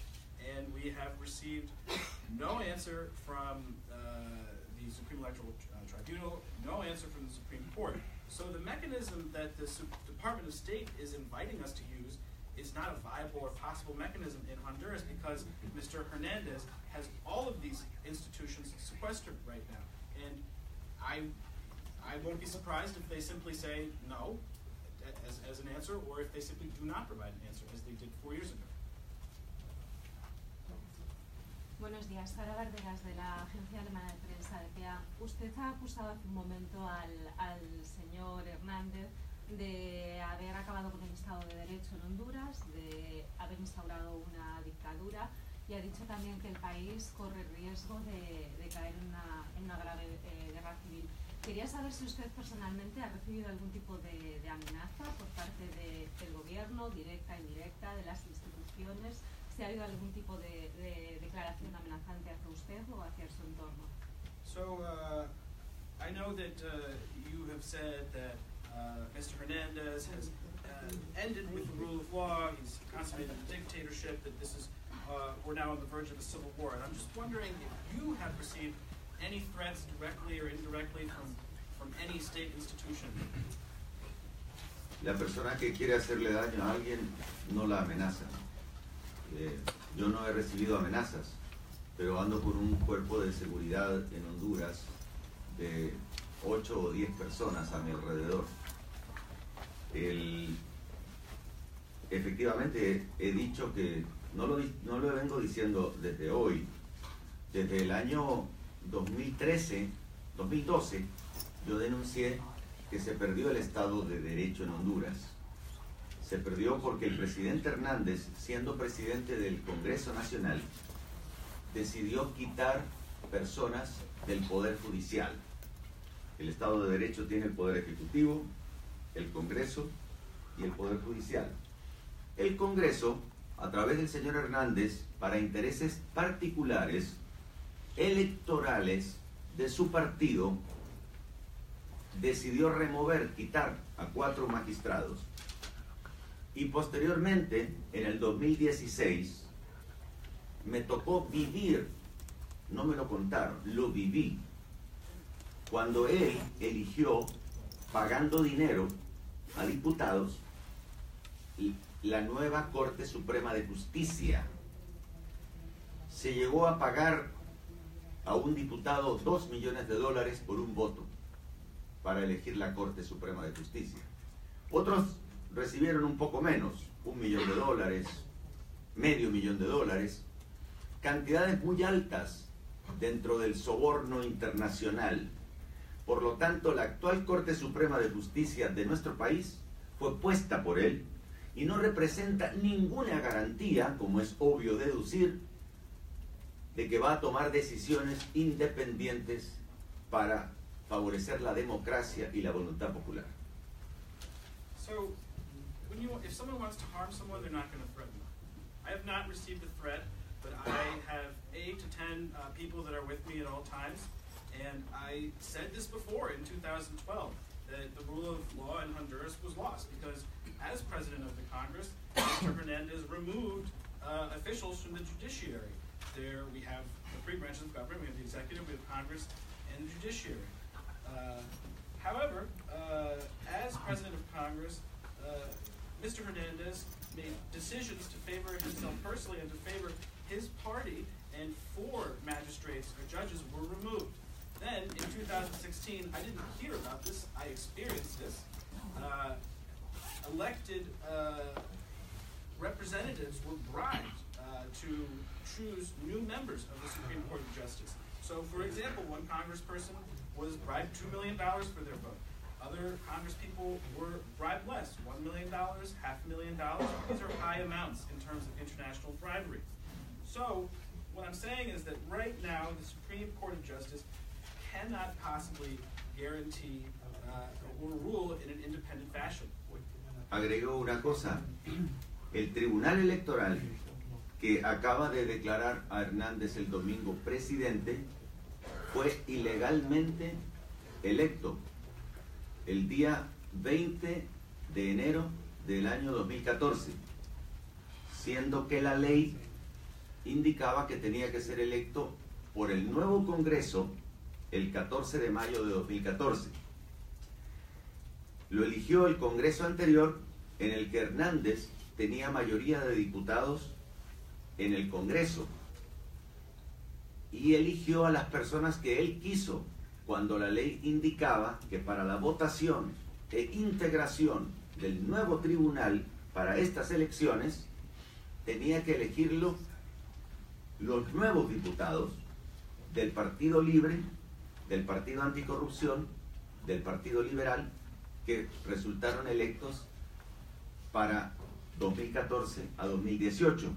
and we have received no answer from the Supreme Electoral Tribunal, no answer from the Supreme Court. So the mechanism that the Department of State is inviting us to use is not a viable or possible mechanism in Honduras, because Mr. Hernandez has all of these institutions sequestered right now. And I won't be surprised if they simply say no as an answer, or if they simply do not provide an answer, as they did 4 years ago. Buenos días, Sara Barderas de la Agencia Alemana de Prensa de PA. Usted ha acusado hace un momento al señor Hernández de haber acabado con el Estado de Derecho en Honduras, de haber instaurado una dictadura, y ha dicho también que el país corre riesgo de caer en una grave guerra civil. Quería saber si usted personalmente ha recibido algún tipo de amenaza por parte del gobierno, directa, indirecta, de las instituciones, si ha habido algún tipo de declaración amenazante hacia usted o hacia su entorno. So, I know that you have said that Mr. Hernandez has ended with the rule of law, he's consummated a dictatorship, that this is, we're now on the verge of a civil war. And I'm just wondering if you have received any threats directly or indirectly from any state institution. La persona que quiere hacerle daño a alguien no la amenaza. Yo no he recibido amenazas, pero ando con un cuerpo de seguridad en Honduras de 8 o 10 personas a mi alrededor. Efectivamente he dicho que no lo vengo diciendo desde hoy, desde el año 2012 yo denuncié que se perdió el Estado de Derecho en Honduras. Se perdió porque el presidente Hernández, siendo presidente del Congreso Nacional, decidió quitar personas del Poder Judicial. El Estado de Derecho tiene el Poder Ejecutivo, el Congreso y el Poder Judicial. El Congreso, a través del señor Hernández, para intereses particulares, electorales de su partido, decidió quitar a 4 magistrados. Y posteriormente, en el 2016, me tocó vivir, no me lo contaron, lo viví, cuando él eligió, pagando dinero a diputados, la nueva Corte Suprema de Justicia. Se llegó a pagar a un diputado $2 millones por un voto para elegir la Corte Suprema de Justicia. Otros recibieron un poco menos, $1 millón, medio millón de dólares, cantidades muy altas dentro del soborno internacional. Por lo tanto, la actual Corte Suprema de Justicia de nuestro país fue puesta por él y no representa ninguna garantía, como es obvio deducir, de que va a tomar decisiones independientes para favorecer la democracia y la voluntad popular. So, if someone wants to harm someone, they're not going to threaten them. I have not received a threat, but I have 8 to 10 people that are with me at all times, and I said this before in 2012, that the rule of law in Honduras was lost, because as president of the Congress, Mr. Hernandez removed officials from the judiciary. There we have the 3 branches of government, we have the executive, we have Congress, and the judiciary. However, as president of Congress, Mr. Hernandez made decisions to favor himself personally and to favor his party, and 4 magistrates or judges were removed. Then, in 2016, I didn't hear about this, I experienced this. Elected representatives were bribed to choose new members of the Supreme Court of Justice. So, for example, one congressperson was bribed $2 million for their vote. Other congresspeople were bribed less, $1 million, $500,000. These are high amounts in terms of international bribery. So, what I'm saying is that right now, the Supreme Court of Justice cannot possibly guarantee or rule in an independent fashion. Agregó una cosa, el Tribunal Electoral, que acaba de declarar a Hernández el domingo presidente, fue ilegalmente electo el día 20 de enero del año 2014, siendo que la ley indicaba que tenía que ser electo por el nuevo Congreso el 14 de mayo de 2014. Lo eligió el Congreso anterior, en el que Hernández tenía mayoría de diputados en el Congreso, y eligió a las personas que él quiso, cuando la ley indicaba que para la votación e integración del nuevo tribunal para estas elecciones tenía que elegirlo los nuevos diputados del Partido Libre, del Partido Anticorrupción, del Partido Liberal, que resultaron electos para 2014 a 2018.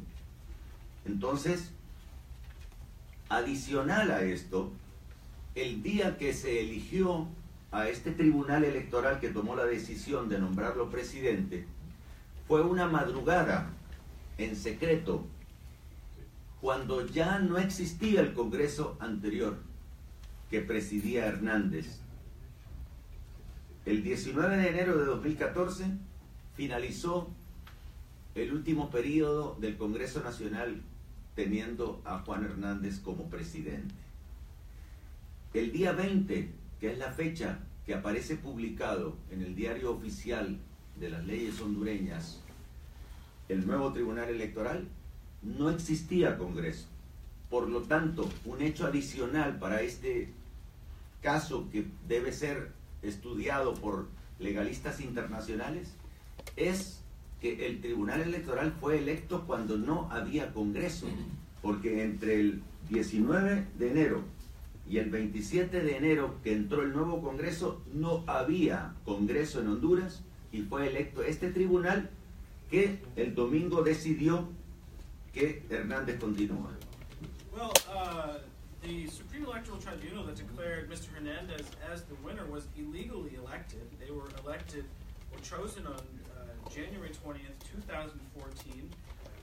Entonces, adicional a esto, el día que se eligió a este tribunal electoral que tomó la decisión de nombrarlo presidente, fue una madrugada en secreto, cuando ya no existía el Congreso anterior que presidía Hernández. El 19 de enero de 2014 finalizó el último periodo del Congreso Nacional teniendo a Juan Hernández como presidente. El día 20, que es la fecha que aparece publicado en el diario oficial de las leyes hondureñas, el nuevo Tribunal Electoral, no existía Congreso. Por lo tanto, un hecho adicional para este caso que debe ser estudiado por legalistas internacionales es que el Tribunal Electoral fue electo cuando no había Congreso, porque entre el 19 de enero y el 27 de enero que entró el nuevo Congreso no había Congreso en Honduras y fue electo este tribunal que el domingo decidió que Hernández continúa. Well, the Supreme Electoral Tribunal that declared Mr. Hernandez as the winner was illegally elected. They were elected or chosen on January 20th, 2014.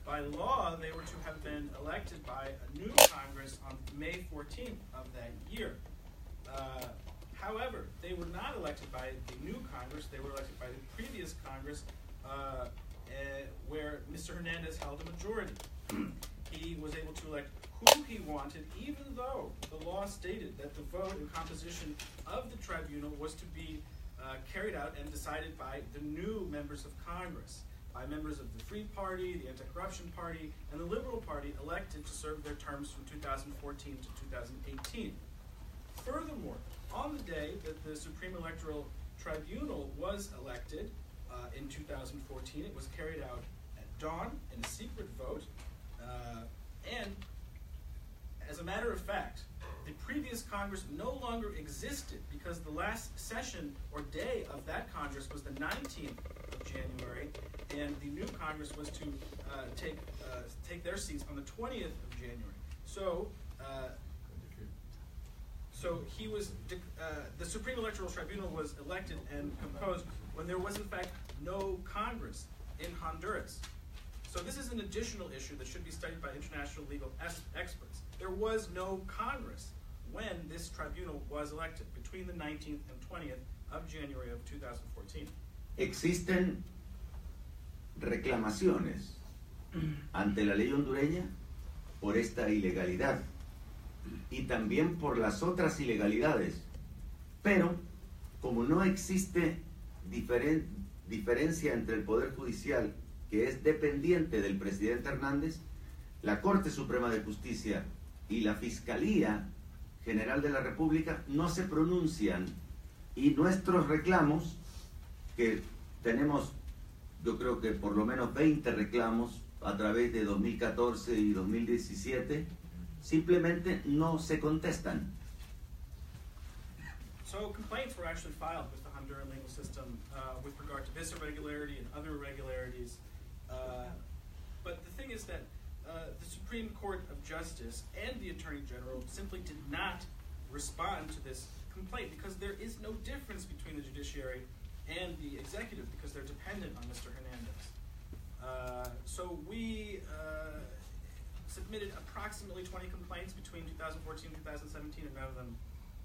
By law, they were to have been elected by a new Congress on May 14th of that year. However, they were not elected by the new Congress. They were elected by the previous Congress, where Mr. Hernandez held a majority. He was able to elect who he wanted, even though the law stated that the vote and composition of the tribunal was to be carried out and decided by the new members of Congress, by members of the Free Party, the Anti-Corruption Party, and the Liberal Party elected to serve their terms from 2014 to 2018. Furthermore, on the day that the Supreme Electoral Tribunal was elected in 2014, it was carried out at dawn in a secret vote, and as a matter of fact, the previous Congress no longer existed because the last session or day of that Congress was the 19th of January, and the new Congress was to take their seats on the 20th of January. So he was the Supreme Electoral Tribunal was elected and composed when there was in fact no Congress in Honduras. So this is an additional issue that should be studied by international legal experts. There was no Congress when this tribunal was elected between the 19th and 20th of January of 2014. Existen reclamaciones ante la ley hondureña por esta ilegalidad y también por las otras ilegalidades, pero como no existe diferencia entre el Poder Judicial, que es dependiente del presidente Hernández, la Corte Suprema de Justicia y la Fiscalía General de la República no se pronuncian, y nuestros reclamos, que tenemos yo creo que por lo menos 20 reclamos a través de 2014 y 2017, simplemente no se contestan. So complaints were actually filed with the Honduran legal system with regard to this irregularity and other irregularities. But the thing is that the Supreme Court of Justice and the Attorney General simply did not respond to this complaint because there is no difference between the judiciary and the executive because they're dependent on Mr. Hernandez. So we submitted approximately 20 complaints between 2014 and 2017, and none of them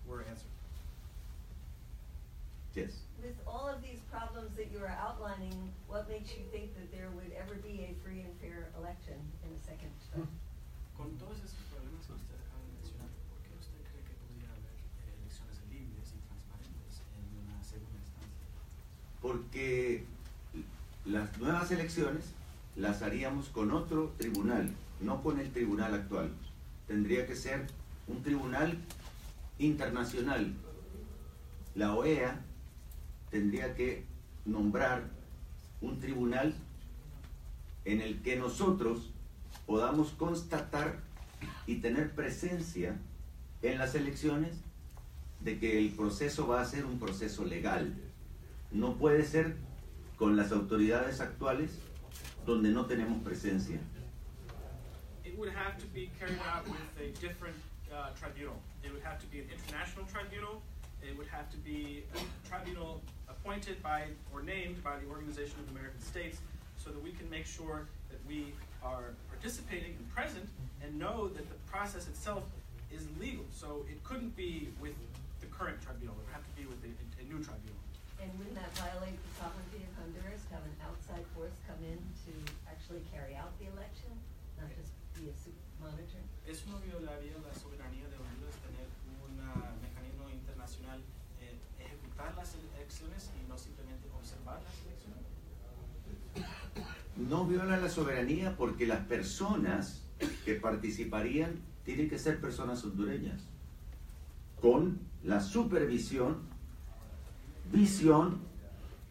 were answered. Yes. With all of these problems that you are outlining, what makes you think that there would ever be a free and fair election in a second term? Con todos esos problemas que usted acaba de mencionar, ¿por qué usted cree que podría haber elecciones libres y transparentes en una segunda instancia? Porque las nuevas elecciones las haríamos con otro tribunal, no con el tribunal actual. Tendría que ser un tribunal internacional. La OEA tendría que nombrar un tribunal en el que nosotros podamos constatar y tener presencia en las elecciones de que el proceso va a ser un proceso legal. no puede ser con las autoridades actuales donde no tenemos presencia. It would have to be carried out with a different tribunal. It would have to be an international tribunal. It would have to be a tribunal appointed by or named by the Organization of American States, so that we can make sure that we are participating and present and know that the process itself is legal. So it couldn't be with the current tribunal. It would have to be with a new tribunal. And wouldn't that violate the sovereignty of Honduras to have an outside force come in to actually carry out the election, not just be a monitor? ¿Eso no violaría la soberanía de Honduras tener un mecanismo internacional ejecutar las elecciones y no simplemente observar las elecciones? No viola la soberanía porque las personas que participarían tienen que ser personas hondureñas, con la supervisión, visión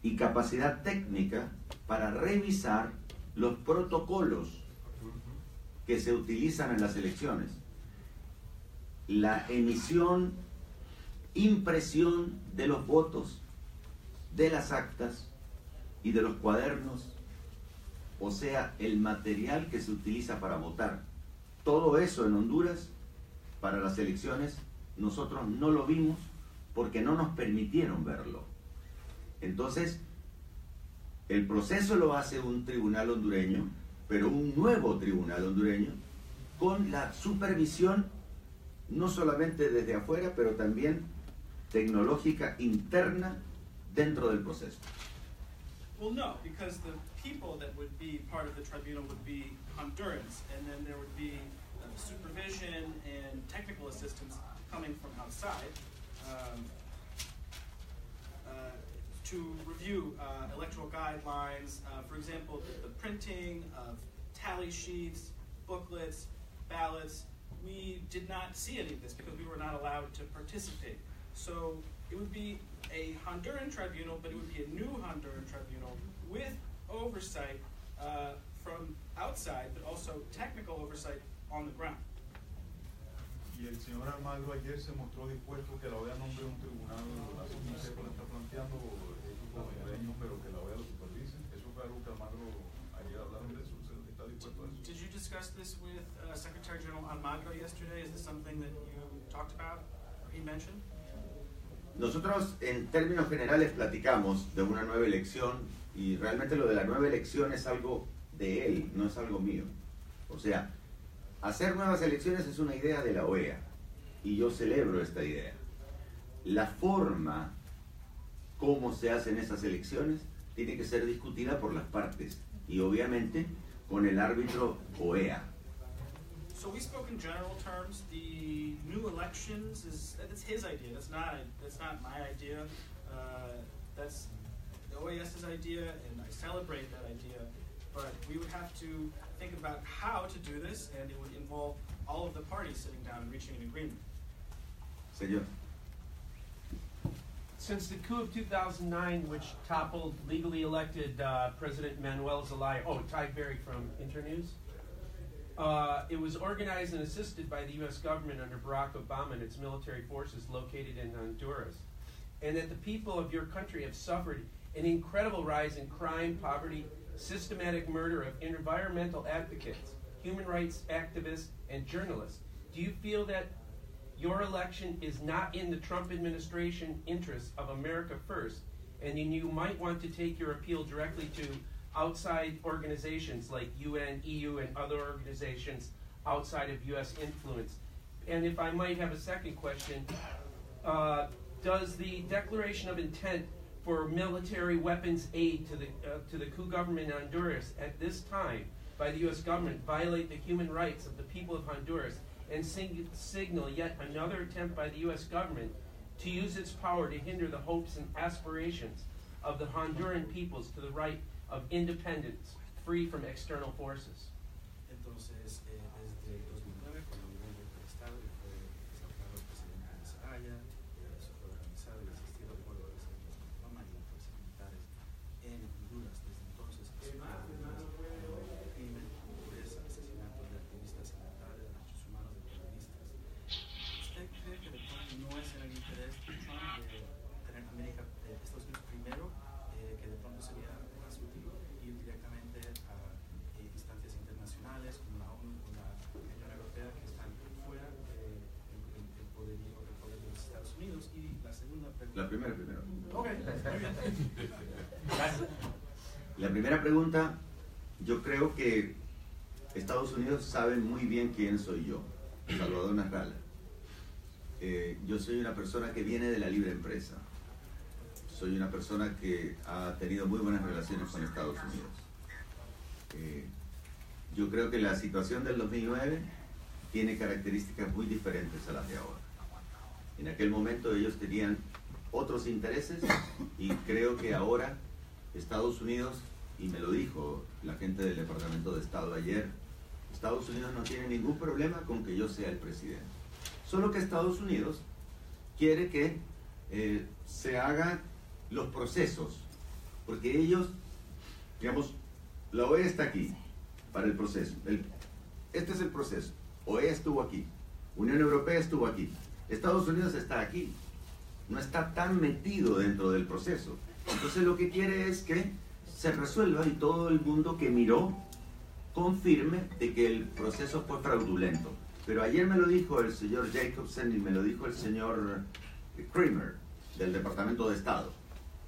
y capacidad técnica para revisar los protocolos que se utilizan en las elecciones. La emisión, impresión de los votos, de las actas y de los cuadernos, o sea, el material que se utiliza para votar. Todo eso en Honduras, para las elecciones, nosotros no lo vimos porque no nos permitieron verlo. Entonces, el proceso lo hace un tribunal hondureño, pero un nuevo tribunal hondureño, con la supervisión no solamente desde afuera, pero también tecnológica interna dentro del proceso. Well, no, because the people that would be part of the tribunal would be Hondurans, and then there would be supervision and technical assistance coming from outside to review electoral guidelines, for example, the printing of tally sheets, booklets, ballots. We did not see any of this because we were not allowed to participate. So it would be a Honduran tribunal, but it would be a new Honduran tribunal with oversight from outside, but also technical oversight on the ground. Y el señor Almagro ayer se mostró dispuesto que la OEA nombre un tribunal, así como usted lo está planteando, hondureño, pero que la OEA lo supervise. Eso fue algo que Almagro ayer hablaron de eso. ¿Está dispuesto a eso? Did you discuss this with Secretary General Almagro yesterday? Is this something that you talked about or he mentioned? Nosotros en términos generales platicamos de una nueva elección y realmente lo de la nueva elección es algo de él, no es algo mío. O sea, hacer nuevas elecciones es una idea de la OEA y yo celebro esta idea. La forma como se hacen esas elecciones tiene que ser discutida por las partes y obviamente con el árbitro OEA. So we spoke in general terms. The new elections that's his idea. That's not my idea. That's the OAS's idea, and I celebrate that idea. But we would have to think about how to do this, and it would involve all of the parties sitting down and reaching an agreement. Señor. Since the coup of 2009, which toppled legally elected President Manuel Zelaya, Ty Berry from Internews, it was organized and assisted by the U.S. government under Barack Obama and its military forces located in Honduras, and that the people of your country have suffered an incredible rise in crime, poverty, systematic murder of environmental advocates, human rights activists, and journalists. Do you feel that your election is not in the Trump administration interests of America first, and then you might want to take your appeal directly to outside organizations like UN, EU, and other organizations outside of U.S. influence? And if I might have a second question, does the declaration of intent for military weapons aid to the coup government in Honduras at this time by the U.S. government violate the human rights of the people of Honduras and signal yet another attempt by the U.S. government to use its power to hinder the hopes and aspirations of the Honduran peoples to the right of independence, free from external forces? Entonces, desde 2009, cuando hubo un golpe de Estado y fue desafiado el presidente Zelaya, eso fue organizado y asistido por los Obama y las fuerzas militares en Honduras. Desde entonces, crimen, pobreza, asesinatos de activistas ambientales, de derechos humanos, de periodistas. ¿Usted cree que de pronto no es en el interés de Trump de tener América, Estados Unidos primero La primera primero. Ok, muy bien. Gracias. La primera pregunta, yo creo que Estados Unidos sabe muy bien quién soy yo, Salvador Nasralla. Yo soy una persona que viene de la libre empresa. Soy una persona que ha tenido muy buenas relaciones con Estados Unidos. Yo creo que la situación del 2009 tiene características muy diferentes a las de ahora. En aquel momento ellos tenían otros intereses y creo que ahora Estados Unidos, y me lo dijo la gente del Departamento de Estado ayer, Estados Unidos no tiene ningún problema con que yo sea el presidente. Solo que Estados Unidos quiere que se hagan los procesos, porque ellos, digamos, la OEA está aquí para el proceso. Este es el proceso. OEA estuvo aquí, Unión Europea estuvo aquí, Estados Unidos está aquí, no está tan metido dentro del proceso. Entonces lo que quiere es que se resuelva y todo el mundo que miró confirme de que el proceso fue fraudulento. Pero ayer me lo dijo el señor Jacobson y me lo dijo el señor Kramer del Departamento de Estado.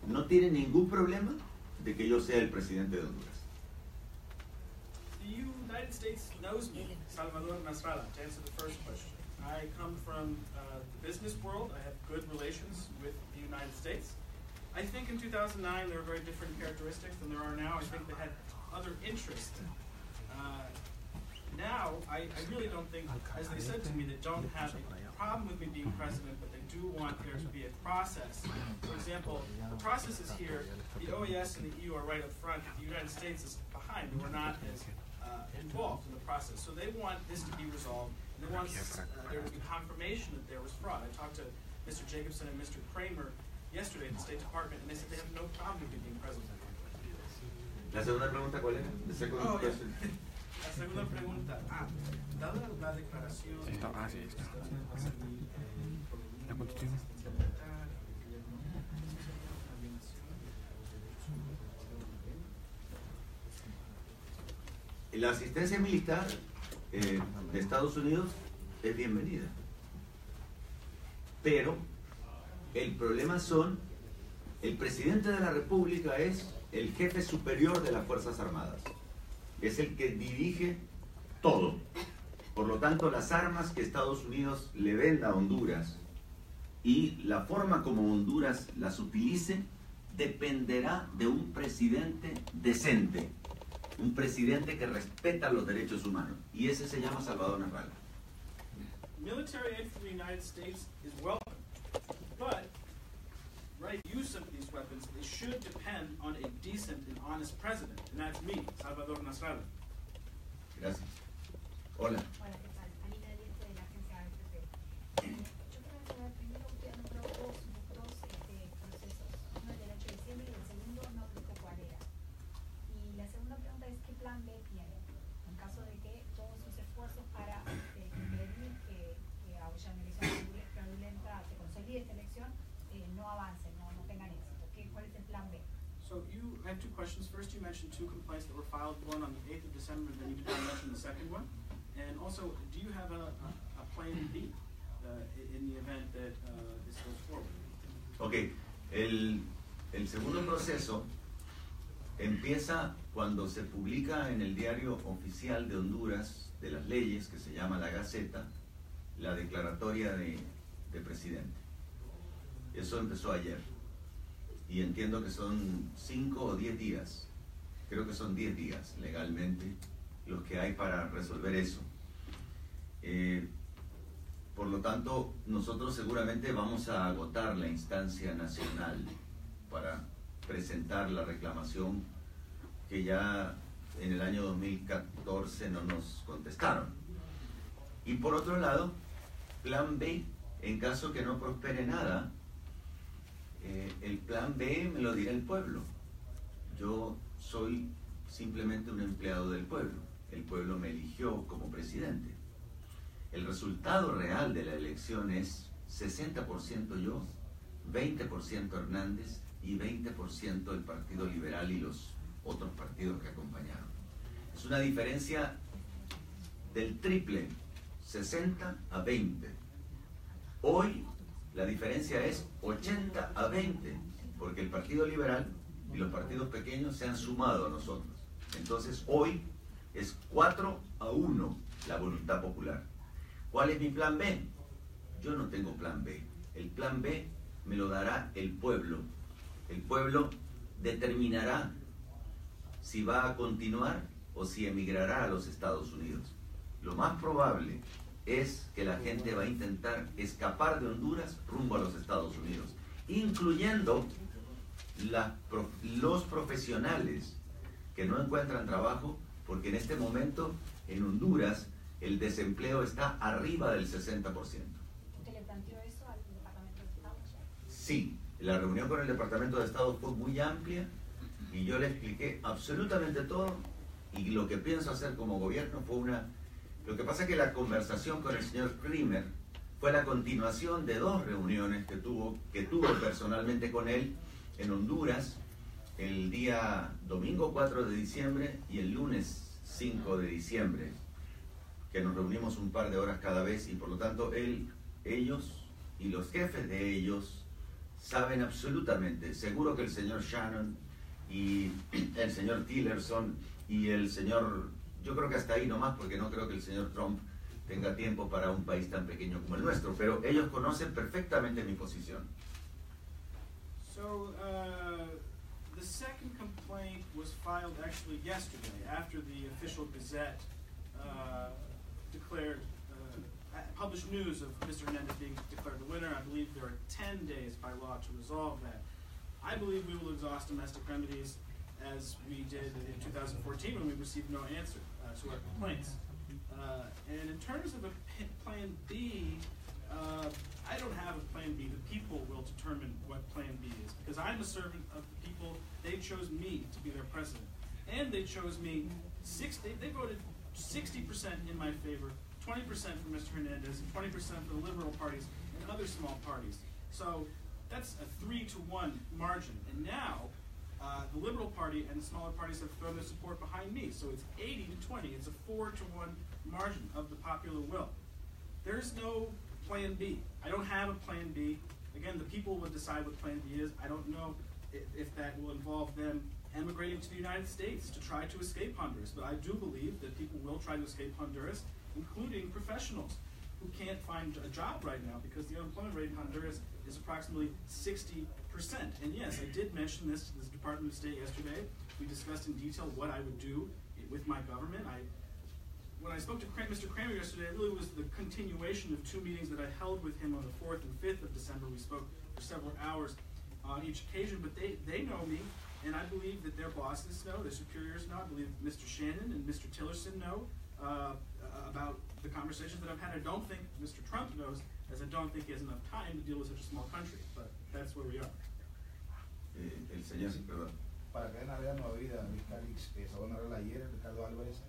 No tiene ningún problema de que yo sea el presidente de Honduras. The United States knows me, Salvador Nasralla, to answer the first question. I come from the business world. I have good relations with the United States. I think in 2009 there were very different characteristics than there are now. I think they had other interests. Now, I really don't think, as they said to me, they don't have a problem with me being president, but they do want there to be a process. For example, the process is here. The OAS and the EU are right up front. The United States is behind. We're not as involved in the process. So they want this to be resolved. And they want there to be confirmation that there was fraud. I talked to Mr. Jacobson and Mr. Kramer yesterday at the State Department, and they said they have no problem with me being president. La segunda pregunta, ¿cuál era? The second question. La segunda pregunta. Dada la declaración Sí, está. Ah, sí, está. ¿La constitución? La asistencia militar de Estados Unidos es bienvenida. Pero el problema son, el presidente de la República es el jefe superior de las Fuerzas Armadas. Es el que dirige todo. Por lo tanto, las armas que Estados Unidos le venda a Honduras y la forma como Honduras las utilice dependerá de un presidente decente, un presidente que respeta los derechos humanos. Y ese se llama Salvador Nasralla. Military aid from the United States is welcome, but right use of these weapons, they should depend on a decent and honest president, and that's me, Salvador Nasralla. Gracias. Hola. Hola, ¿qué tal? Alina Diente de la agencia AFP. Yo quiero saber, primero, usted nombró dos procesos, uno el del 8 de diciembre y el segundo no explicó cuál era. Y la segunda pregunta es, ¿qué plan B tiene en caso de que todos sus esfuerzos para impedir que haya una elección fraudulenta, se consolide esta elección, no avancen, no tengan éxito? ¿Cuál es el plan B? So I have two questions. First, you mentioned two complaints that were filed, one on the 8th of December, then you did not mention the second one. And also, do you have a plan B in the event that this goes forward? Ok, el segundo proceso empieza cuando se publica en el diario oficial de Honduras de las leyes, que se llama la Gaceta, la declaratoria de presidente. Eso empezó ayer. Y entiendo que son 5 o 10 días, creo que son 10 días legalmente los que hay para resolver eso. Por lo tanto, nosotros seguramente vamos a agotar la instancia nacional para presentar la reclamación que ya en el año 2014 no nos contestaron. Y por otro lado, plan B, en caso que no prospere nada, el plan B me lo dirá el pueblo. Yo soy simplemente un empleado del pueblo. El pueblo me eligió como presidente. El resultado real de la elección es 60% yo, 20% Hernández y 20% el Partido Liberal y los otros partidos que acompañaron. Es una diferencia del triple, 60 a 20. Hoy la diferencia es 80-20, porque el Partido Liberal y los partidos pequeños se han sumado a nosotros. Entonces hoy es 4-1 la voluntad popular. ¿Cuál es mi plan B? Yo no tengo plan B. El plan B me lo dará el pueblo. El pueblo determinará si va a continuar o si emigrará a los Estados Unidos. Lo más probable es que la gente va a intentar escapar de Honduras rumbo a los Estados Unidos, incluyendo los profesionales que no encuentran trabajo, porque en este momento en Honduras el desempleo está arriba del 60%. ¿Usted le planteó eso al Departamento de Estado? Sí, la reunión con el Departamento de Estado fue muy amplia y yo le expliqué absolutamente todo, y lo que pienso hacer como gobierno fue una... Lo que pasa es que la conversación con el señor Kremer fue la continuación de dos reuniones que tuve personalmente con él en Honduras el día domingo 4 de diciembre y el lunes 5 de diciembre, que nos reunimos un par de horas cada vez, y por lo tanto ellos y los jefes de ellos saben absolutamente, seguro que el señor Shannon y el señor Tillerson y el señor, yo creo que hasta ahí nomás, porque no creo que el señor Trump tenga tiempo para un país tan pequeño como el nuestro, pero ellos conocen perfectamente mi posición. So, the second complaint was filed actually yesterday after the official Gazette published news of Mr. Hernandez being declared the winner. I believe there are 10 days by law to resolve that. I believe we will exhaust domestic remedies as we did in 2014 when we received no answer to our complaints. And in terms of a plan B, I don't have a plan B. The people will determine what plan B is, because I'm a servant of the people. They chose me to be their president, and they chose me. They voted 60% in my favor, 20% for Mr. Hernandez, and 20% for the liberal parties and other small parties. So that's a 3-to-1 margin. And now the Liberal Party and the smaller parties have thrown their support behind me. So it's 80-to-20. It's a 4-to-1 margin of the popular will. There's no plan B. I don't have a plan B. Again, the people will decide what plan B is. I don't know if that will involve them emigrating to the United States to try to escape Honduras. But I do believe that people will try to escape Honduras, including professionals who can't find a job right now because the unemployment rate in Honduras is approximately 60%. And yes, I did mention this to the Department of State yesterday. We discussed in detail what I would do with my government. When I spoke to Mr. Kramer yesterday, it really was the continuation of two meetings that I held with him on the 4th and 5th of December. We spoke for several hours on each occasion, but they know me, and I believe that their bosses know, their superiors know. I believe Mr. Shannon and Mr. Tillerson know about the conversations that I've had. I don't think Mr. Trump knows, as I don't think he has enough time to deal with such a small country, but that's where we are. El señor, perdón. Para que no haya nueva vida, Vizcarix, Salvador ayer, Ricardo Álvarez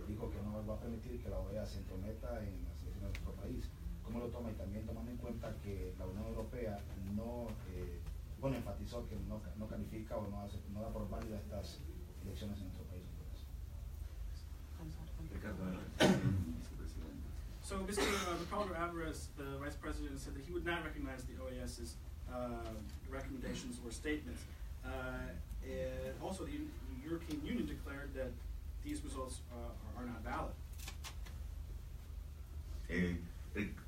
dijo que no va a permitir que la OEA se entrometa en las elecciones de nuestro país. ¿Cómo lo toma? Y también tomando en cuenta que la Unión Europea no, enfatizó que no califica o no da por válida estas elecciones en nuestro país. So Mr. Ricardo Alvarez, the Vice President, said that he would not recognize the OAS's recommendations or statements. And also, the European Union declared that these results are not valid.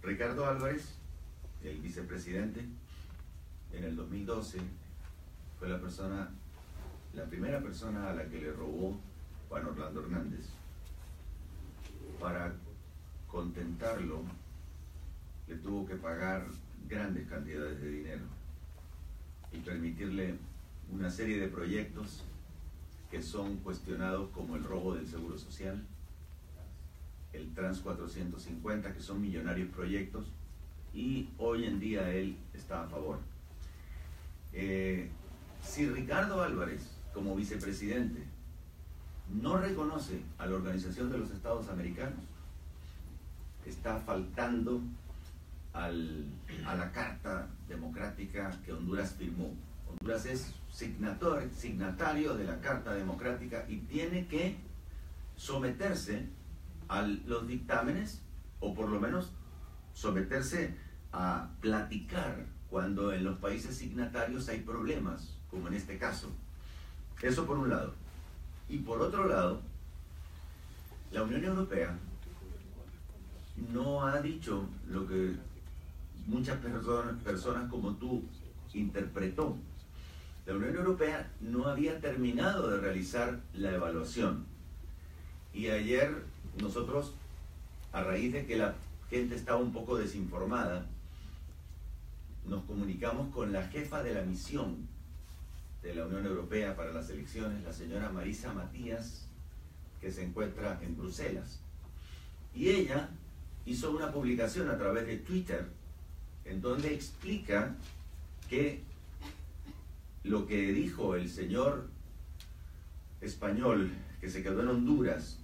Ricardo Álvarez, el vicepresidente, en el 2012 fue la primera persona a la que le robó Juan Orlando Hernández. Para contentarlo, le tuvo que pagar grandes cantidades de dinero y permitirle una serie de proyectos que son cuestionados como el robo del Seguro Social, el Trans 450, que son millonarios proyectos, y hoy en día él está a favor. Si Ricardo Álvarez, como vicepresidente, no reconoce a la Organización de los Estados Americanos, está faltando a la Carta Democrática que Honduras firmó. Honduras es signatario de la Carta Democrática y tiene que someterse a los dictámenes, o por lo menos someterse a platicar cuando en los países signatarios hay problemas, como en este caso. Eso por un lado. Y por otro lado, la Unión Europea no ha dicho lo que muchas personas como tú interpretó. La Unión Europea no había terminado de realizar la evaluación. Y ayer nosotros, a raíz de que la gente estaba un poco desinformada, nos comunicamos con la jefa de la misión de la Unión Europea para las elecciones, la señora Marisa Matías, que se encuentra en Bruselas. Y ella hizo una publicación a través de Twitter en donde explica que lo que dijo el señor español que se quedó en Honduras,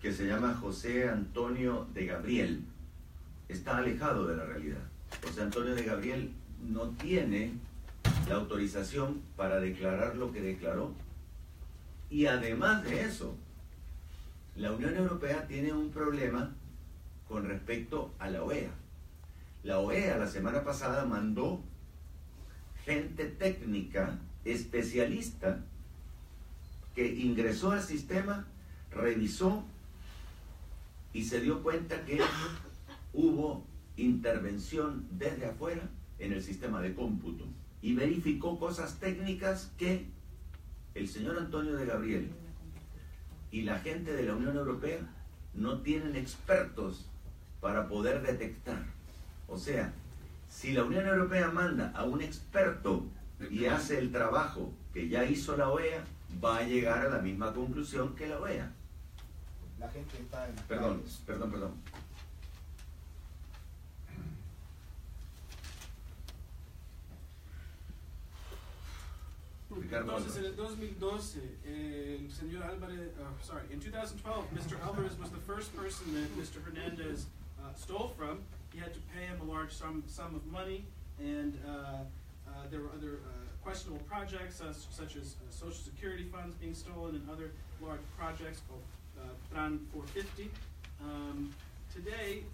que se llama José Antonio de Gabriel, está alejado de la realidad. José Antonio de Gabriel no tiene la autorización para declarar lo que declaró. Y además de eso, la Unión Europea tiene un problema con respecto a la OEA. La OEA la semana pasada mandó gente técnica, especialista, que ingresó al sistema, revisó y se dio cuenta que hubo intervención desde afuera en el sistema de cómputo y verificó cosas técnicas que el señor Antonio de Gabriel y la gente de la Unión Europea no tienen expertos para poder detectar. O sea, si la Unión Europea manda a un experto y hace el trabajo que ya hizo la OEA, va a llegar a la misma conclusión que la OEA. La gente está en las Perdón. Entonces, en el 2012, el señor Álvarez, in 2012, Mr. Alvarez was the first person that Mr. Hernandez stole from. He had to pay him a large sum of money, and there were other questionable projects, such as Social Security funds being stolen and other large projects called Plan 450. Today,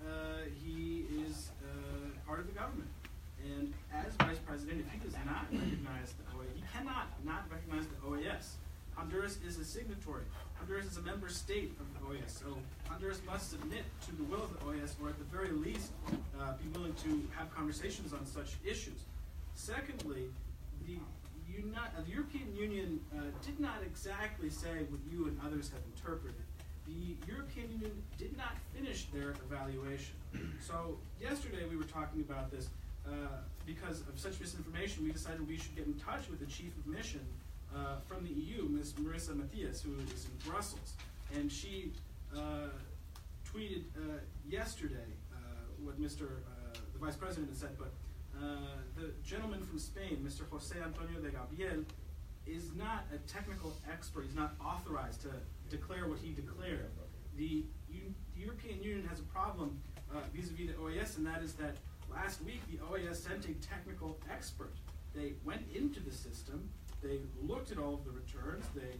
he is part of the government. And as vice president, if he does not recognize the OAS, he cannot not recognize the OAS. Honduras is a signatory. Honduras is a member state of the OAS. So Honduras must submit to the will of the OAS, or at the very least, be willing to have conversations on such issues. Secondly, the European Union did not exactly say what you and others have interpreted. The European Union did not finish their evaluation. So yesterday we were talking about this. Because of such misinformation, we decided we should get in touch with the chief of mission from the EU, Ms. Marisa Matias, who is in Brussels. And she tweeted yesterday what the vice president had said, but the gentleman from Spain, Mr. Jose Antonio de Gabriel, is not a technical expert. He's not authorized to declare what he declared. The European Union has a problem vis-a-vis the OAS, and that is that last week, the OAS sent a technical expert. They went into the system, they looked at all of the returns, they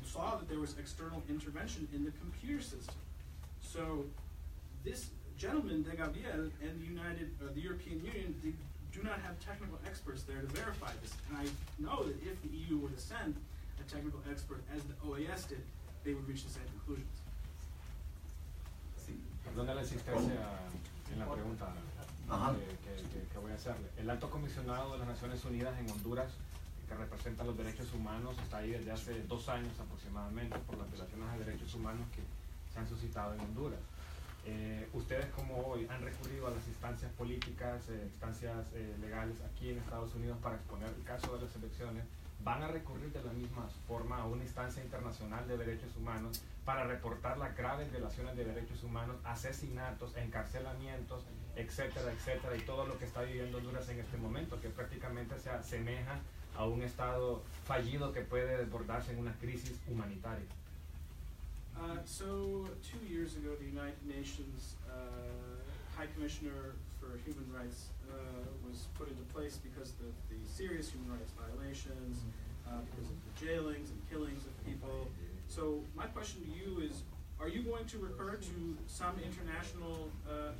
saw that there was external intervention in the computer system. So this gentleman, De Gabriel, and the European Union, they do not have technical experts there to verify this. And I know that if the EU were to send a technical expert, as the OAS did, they would reach the same conclusions. Perdona la insistencia en la pregunta que voy a hacerle. El alto comisionado de las Naciones Unidas en Honduras, que representa los derechos humanos, está ahí desde hace 2 años aproximadamente por las violaciones de derechos humanos que se han suscitado en Honduras. Ustedes, como hoy, han recurrido a las instancias políticas, instancias legales aquí en Estados Unidos para exponer el caso de las elecciones. ¿Van a recurrir de la misma forma a una instancia internacional de derechos humanos para reportar las graves violaciones de derechos humanos, asesinatos, encarcelamientos, etcétera, etcétera, y todo lo que está viviendo Honduras en este momento, que prácticamente se asemeja a un estado fallido que puede desbordarse en una crisis humanitaria? So 2 years ago, the United Nations High Commissioner for Human Rights was put into place because of the serious human rights violations, because of the jailings and killings of people. So my question to you is, are you going to recur to some international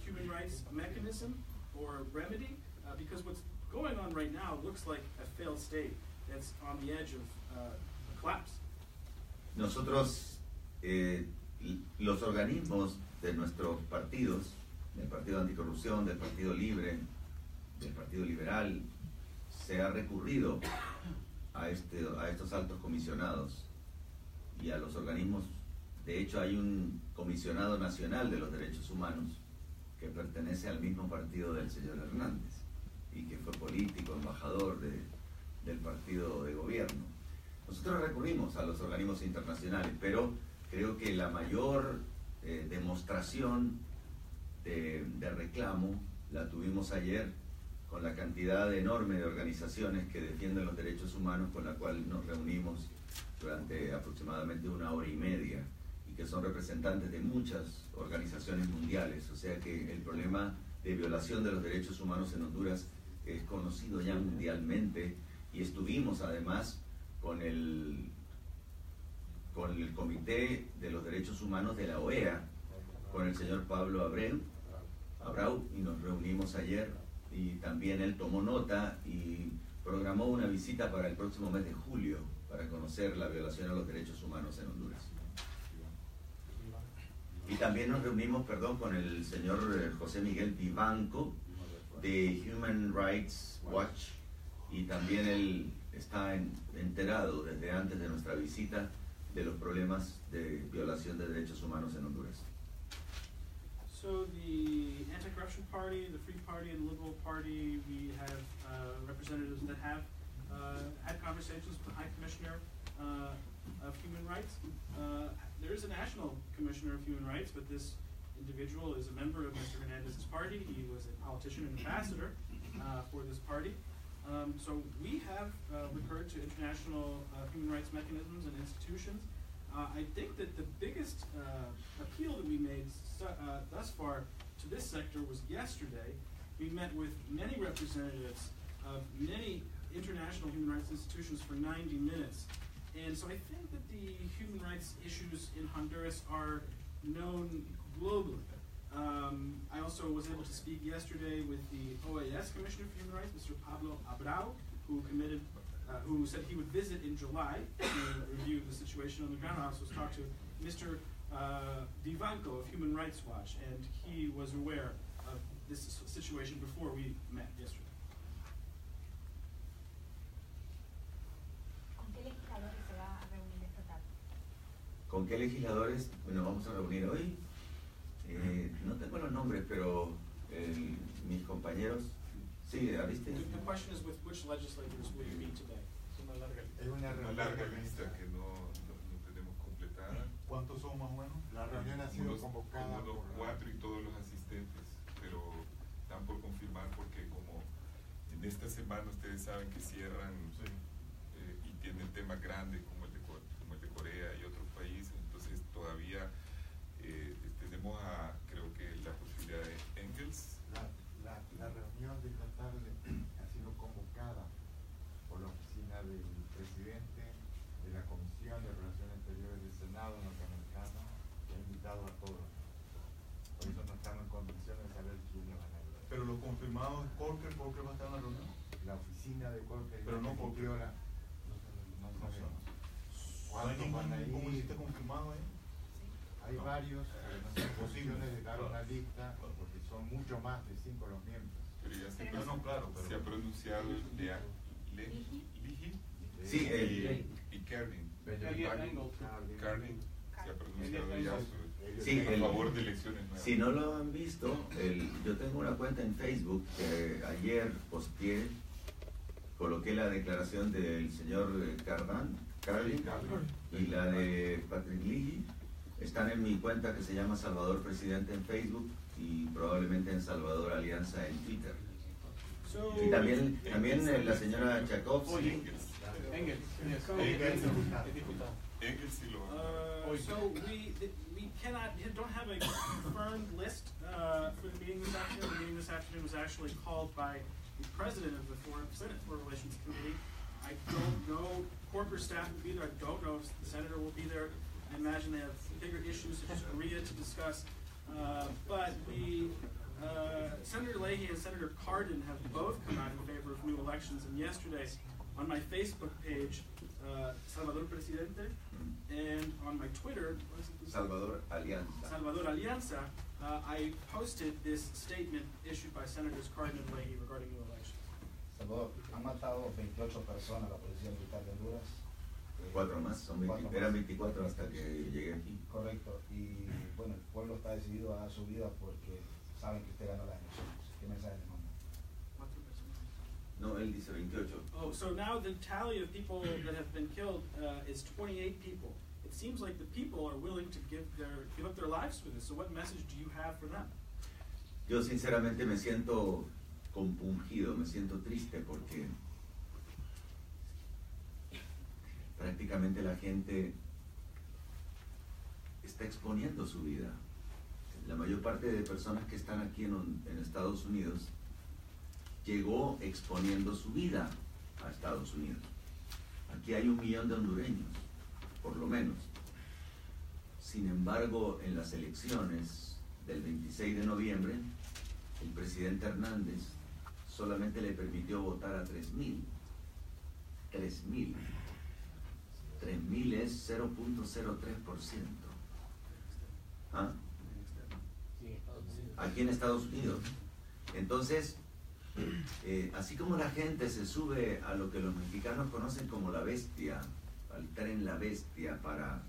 human rights mechanism or remedy? Because what's going on right now looks like a failed state that's on the edge of collapse. Nosotros, los organismos de nuestros partidos, del Partido Anticorrupción, del Partido Libre, del Partido Liberal, se ha recurrido a estos altos comisionados y a los organismos. De hecho, hay un comisionado nacional de los derechos humanos que pertenece al mismo partido del señor Hernández y que fue político, embajador del partido de gobierno. Nosotros recurrimos a los organismos internacionales, pero creo que la mayor demostración de reclamo la tuvimos ayer con la cantidad enorme de organizaciones que defienden los derechos humanos, con la cual nos reunimos durante aproximadamente 1 hora y media, y que son representantes de muchas organizaciones mundiales. O sea que el problema de violación de los derechos humanos en Honduras es conocido ya mundialmente, y estuvimos además con el Comité de los Derechos Humanos de la OEA, con el señor Pablo Abreu, y nos reunimos ayer, y también él tomó nota y programó una visita para el próximo mes de julio para conocer la violación a los derechos humanos en Honduras. Y también nos reunimos, con el señor José Miguel Vivanco de Human Rights Watch, y también él está enterado desde antes de nuestra visita de los problemas de violación de derechos humanos en Honduras. So the Anti-Corruption Party, the Free Party, and the Liberal Party, we have representatives that have had conversations with the High Commissioner of Human Rights. There is a National Commissioner of Human Rights, but this individual is a member of Mr. Hernandez's party. He was a politician and ambassador for this party. So we have recurred to international human rights mechanisms and institutions. I think that the biggest appeal that we made thus far to this sector was yesterday. We met with many representatives of many international human rights institutions for 90 minutes. And so I think that the human rights issues in Honduras are known globally. I also was able to speak yesterday with the OAS Commissioner for Human Rights, Mr. Pablo Abreu, who said he would visit in July to review the situation on the ground. I also talked to Mr. Vivanco of Human Rights Watch, and he was aware of this situation before we met yesterday. ¿Con qué legisladores nos vamos a reunir hoy? No tengo los nombres, pero mis compañeros... Sí, ¿viste? The question is with which legislators will you meet today? Es una larga lista que no tenemos completada. ¿Cuántos son más o menos? La reunión ha sido convocada por 4 y todos los asistentes, pero están por confirmar porque como en esta semana ustedes saben que cierran y tienen temas grandes como el de Corea y otros países, entonces todavía tenemos creo que la posibilidad de Engels. La reunión de esta tarde ha sido convocada por la oficina del presidente de la Comisión de Relaciones Exteriores del Senado norteamericano, que ha invitado a todos. Por eso no estamos en condiciones de saber quiénes van a ir. Pero lo confirmado es Corker va a estar en la reunión. La oficina de Corker. Pero no Corker. No sabemos. ¿Cuántos van a ir? ¿Cómo está confirmado ahí? Hay varios, pero no son posibles de dar una lista porque son mucho más de 5 los miembros. Pero ya se ha pronunciado Leahy sí, y Kerning. Kerning se ha pronunciado ya a favor de elecciones nuevas. Si no lo han visto, yo tengo una cuenta en Facebook que ayer posteé, coloqué la declaración del señor Carlin y la de Patrick Leahy. Están en mi cuenta que se llama Salvador Presidente en Facebook y probablemente en Salvador Alianza en Twitter. Y también la señora Tchaikovsky. So we don't have a confirmed list for the meeting this afternoon. The meeting this afternoon was actually called by the president of the Senate Foreign Relations Committee. I don't know, Corker staff will be there. I don't know if the senator will be there. I imagine they have bigger issues such as Korea to discuss. But Senator Leahy and Senator Cardin have both come out in favor of new elections. And yesterday, on my Facebook page, Salvador Presidente, and on my Twitter, Salvador Alianza. Salvador Alianza, I posted this statement issued by Senators Cardin and Leahy regarding new elections. Salvador, han matado 28 personas la policía militar de Honduras. 4 más, eran 24 hasta que llegué aquí. Correcto, y bueno, el pueblo está decidido a dar su vida porque saben que usted ganó las elecciones. ¿Qué mensaje le manda? No, él dice 28. Oh, so now the tally of people that have been killed is 28 people. It seems like the people are willing to give up their lives for this. So what message do you have for them? Yo sinceramente me siento compungido, me siento triste porque prácticamente la gente está exponiendo su vida. La mayor parte de personas que están aquí en Estados Unidos llegó exponiendo su vida a Estados Unidos. Aquí hay 1 millón de hondureños, por lo menos. Sin embargo, en las elecciones del 26 de noviembre, el presidente Hernández solamente le permitió votar a 3,000. 3,000. 3,000 es 0.03%. ¿Ah? Aquí en Estados Unidos. Entonces, así como la gente se sube a lo que los mexicanos conocen como la bestia, al tren La Bestia para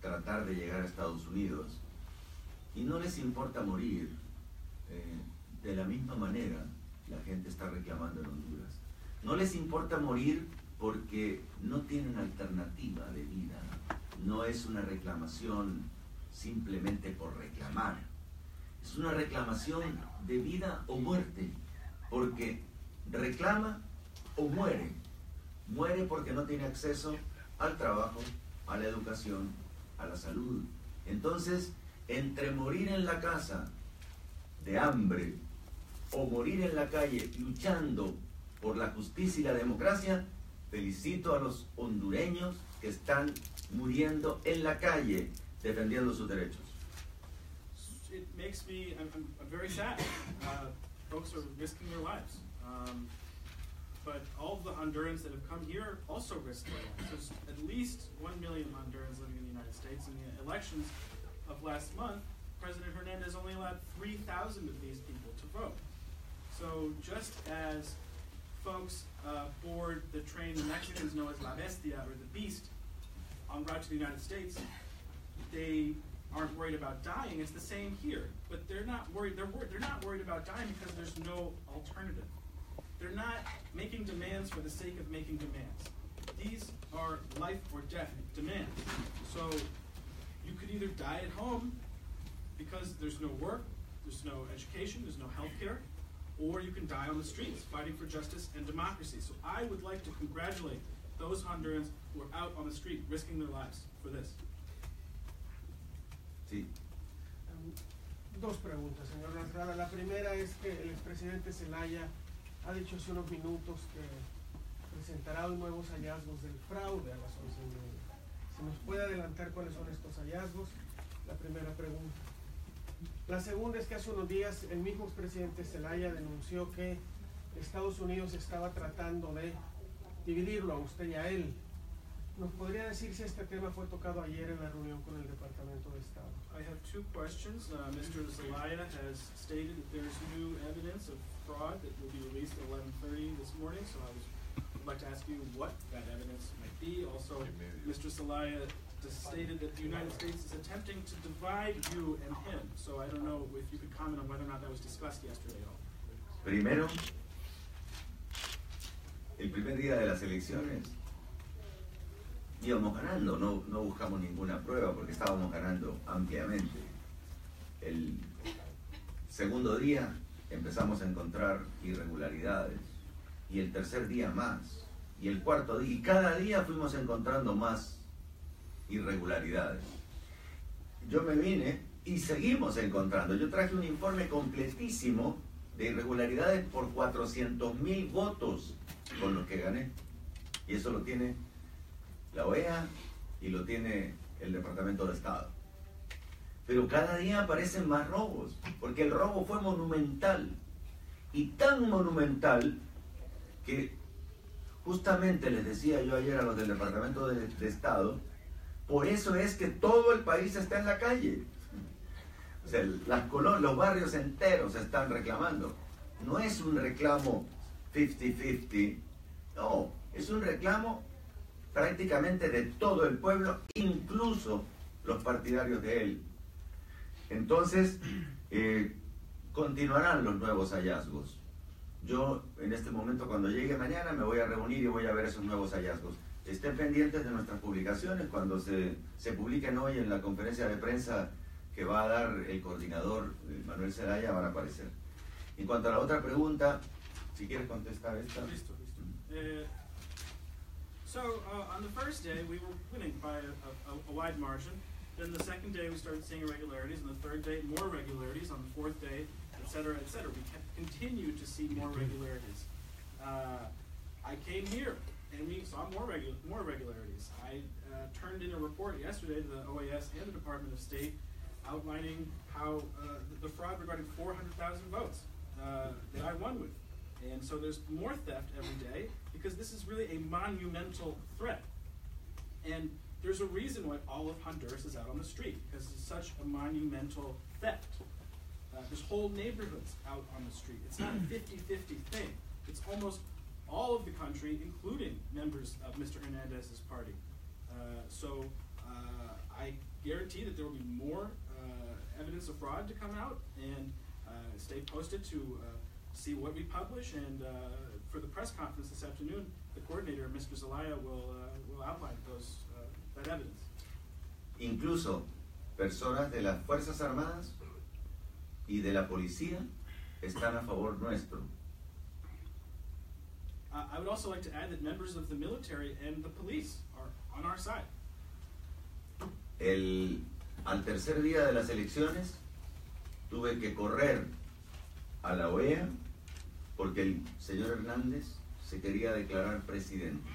tratar de llegar a Estados Unidos, y no les importa morir, de la misma manera la gente está reclamando en Honduras. No les importa morir porque no tienen alternativa de vida. No es una reclamación simplemente por reclamar. Es una reclamación de vida o muerte, porque reclama o muere. Muere porque no tiene acceso al trabajo, a la educación, a la salud. Entonces, entre morir en la casa de hambre o morir en la calle luchando por la justicia y la democracia, felicito a los hondureños que están muriendo en la calle defendiendo sus derechos. It makes me, I'm very sad. Folks are risking their lives. But all of the Hondurans that have come here also risk their lives. There's at least 1 million Hondurans living in the United States. In the elections of last month, President Hernandez only allowed 3,000 of these people to vote. So just as folks board the train the Mexicans know as La Bestia, or the Beast, en route to the United States, they aren't worried about dying. It's the same here, but they're not worried. They're not worried about dying because there's no alternative. They're not making demands for the sake of making demands. These are life or death demands. So you could either die at home because there's no work, there's no education, there's no health care, or you can die on the streets fighting for justice and democracy. So I would like to congratulate those Hondurans who are out on the street risking their lives for this. Sí. Dos preguntas, señor Lasrada. La primera es que el expresidente Zelaya ha dicho hace unos minutos que presentará hoy nuevos hallazgos del fraude a las 11:30. ¿Se nos puede adelantar cuáles son estos hallazgos? La primera pregunta. La segunda es que hace unos días el mismo expresidente Zelaya denunció que Estados Unidos estaba tratando de dividirlo a usted y a él. ¿Nos podría decir si este tema fue tocado ayer en la reunión con el Departamento de Estado? I have two questions. Mr. Zelaya has stated that there is new evidence of fraud that will be released at 11:30 this morning, so I would like to ask you what that evidence might be. Also, Mr. Zelaya stated that the United States is attempting to divide you and him, so I don't know if you could comment on whether or not that was discussed yesterday at all. Primero, el primer día de las elecciones íbamos ganando, no buscamos ninguna prueba porque estábamos ganando ampliamente. El segundo día empezamos a encontrar irregularidades, y el tercer día más, y el cuarto día, y cada día fuimos encontrando más irregularidades. Yo me vine y seguimos encontrando. Yo traje un informe completísimo de irregularidades por 400,000 votos con los que gané, y eso lo tiene la OEA y lo tiene el Departamento de Estado. Pero cada día aparecen más robos, porque el robo fue monumental. Y tan monumental que justamente les decía yo ayer a los del Departamento de Estado, por eso es que todo el país está en la calle. O sea, los barrios enteros están reclamando. No es un reclamo 50-50, no, es un reclamo prácticamente de todo el pueblo, incluso los partidarios de él. Entonces, continuarán los nuevos hallazgos. Yo, en este momento, cuando llegue mañana, me voy a reunir y voy a ver esos nuevos hallazgos. Estén pendientes de nuestras publicaciones. Cuando se publiquen hoy en la conferencia de prensa que va a dar el coordinador Manuel Zelaya, van a aparecer. En cuanto a la otra pregunta, si quieres contestar esta. Listo. On the first day, we were winning by a wide margin. Then the second day, we started seeing irregularities. And the third day, more irregularities. On the fourth day, etc., etc. We continued to see more irregularities. I came here, and we saw more irregularities. I turned in a report yesterday to the OAS and the Department of State outlining how the fraud regarding 400,000 votes that I won with. And so there's more theft every day because this is really a monumental threat. And there's a reason why all of Honduras is out on the street, because it's such a monumental theft. There's whole neighborhoods out on the street. It's not a 50-50 thing. It's almost all of the country, including members of Mr. Hernandez's party. I guarantee that there will be more evidence of fraud to come out, and stay posted to see what we publish. And for the press conference this afternoon, the coordinator, Mr. Zelaya, will outline that evidence. Incluso personas de las Fuerzas Armadas y de la policía están a favor nuestro. I would also like to add that members of the military and the police are on our side. Al tercer día de las elecciones tuve que correr a la OEA porque el señor Hernández se quería declarar presidente.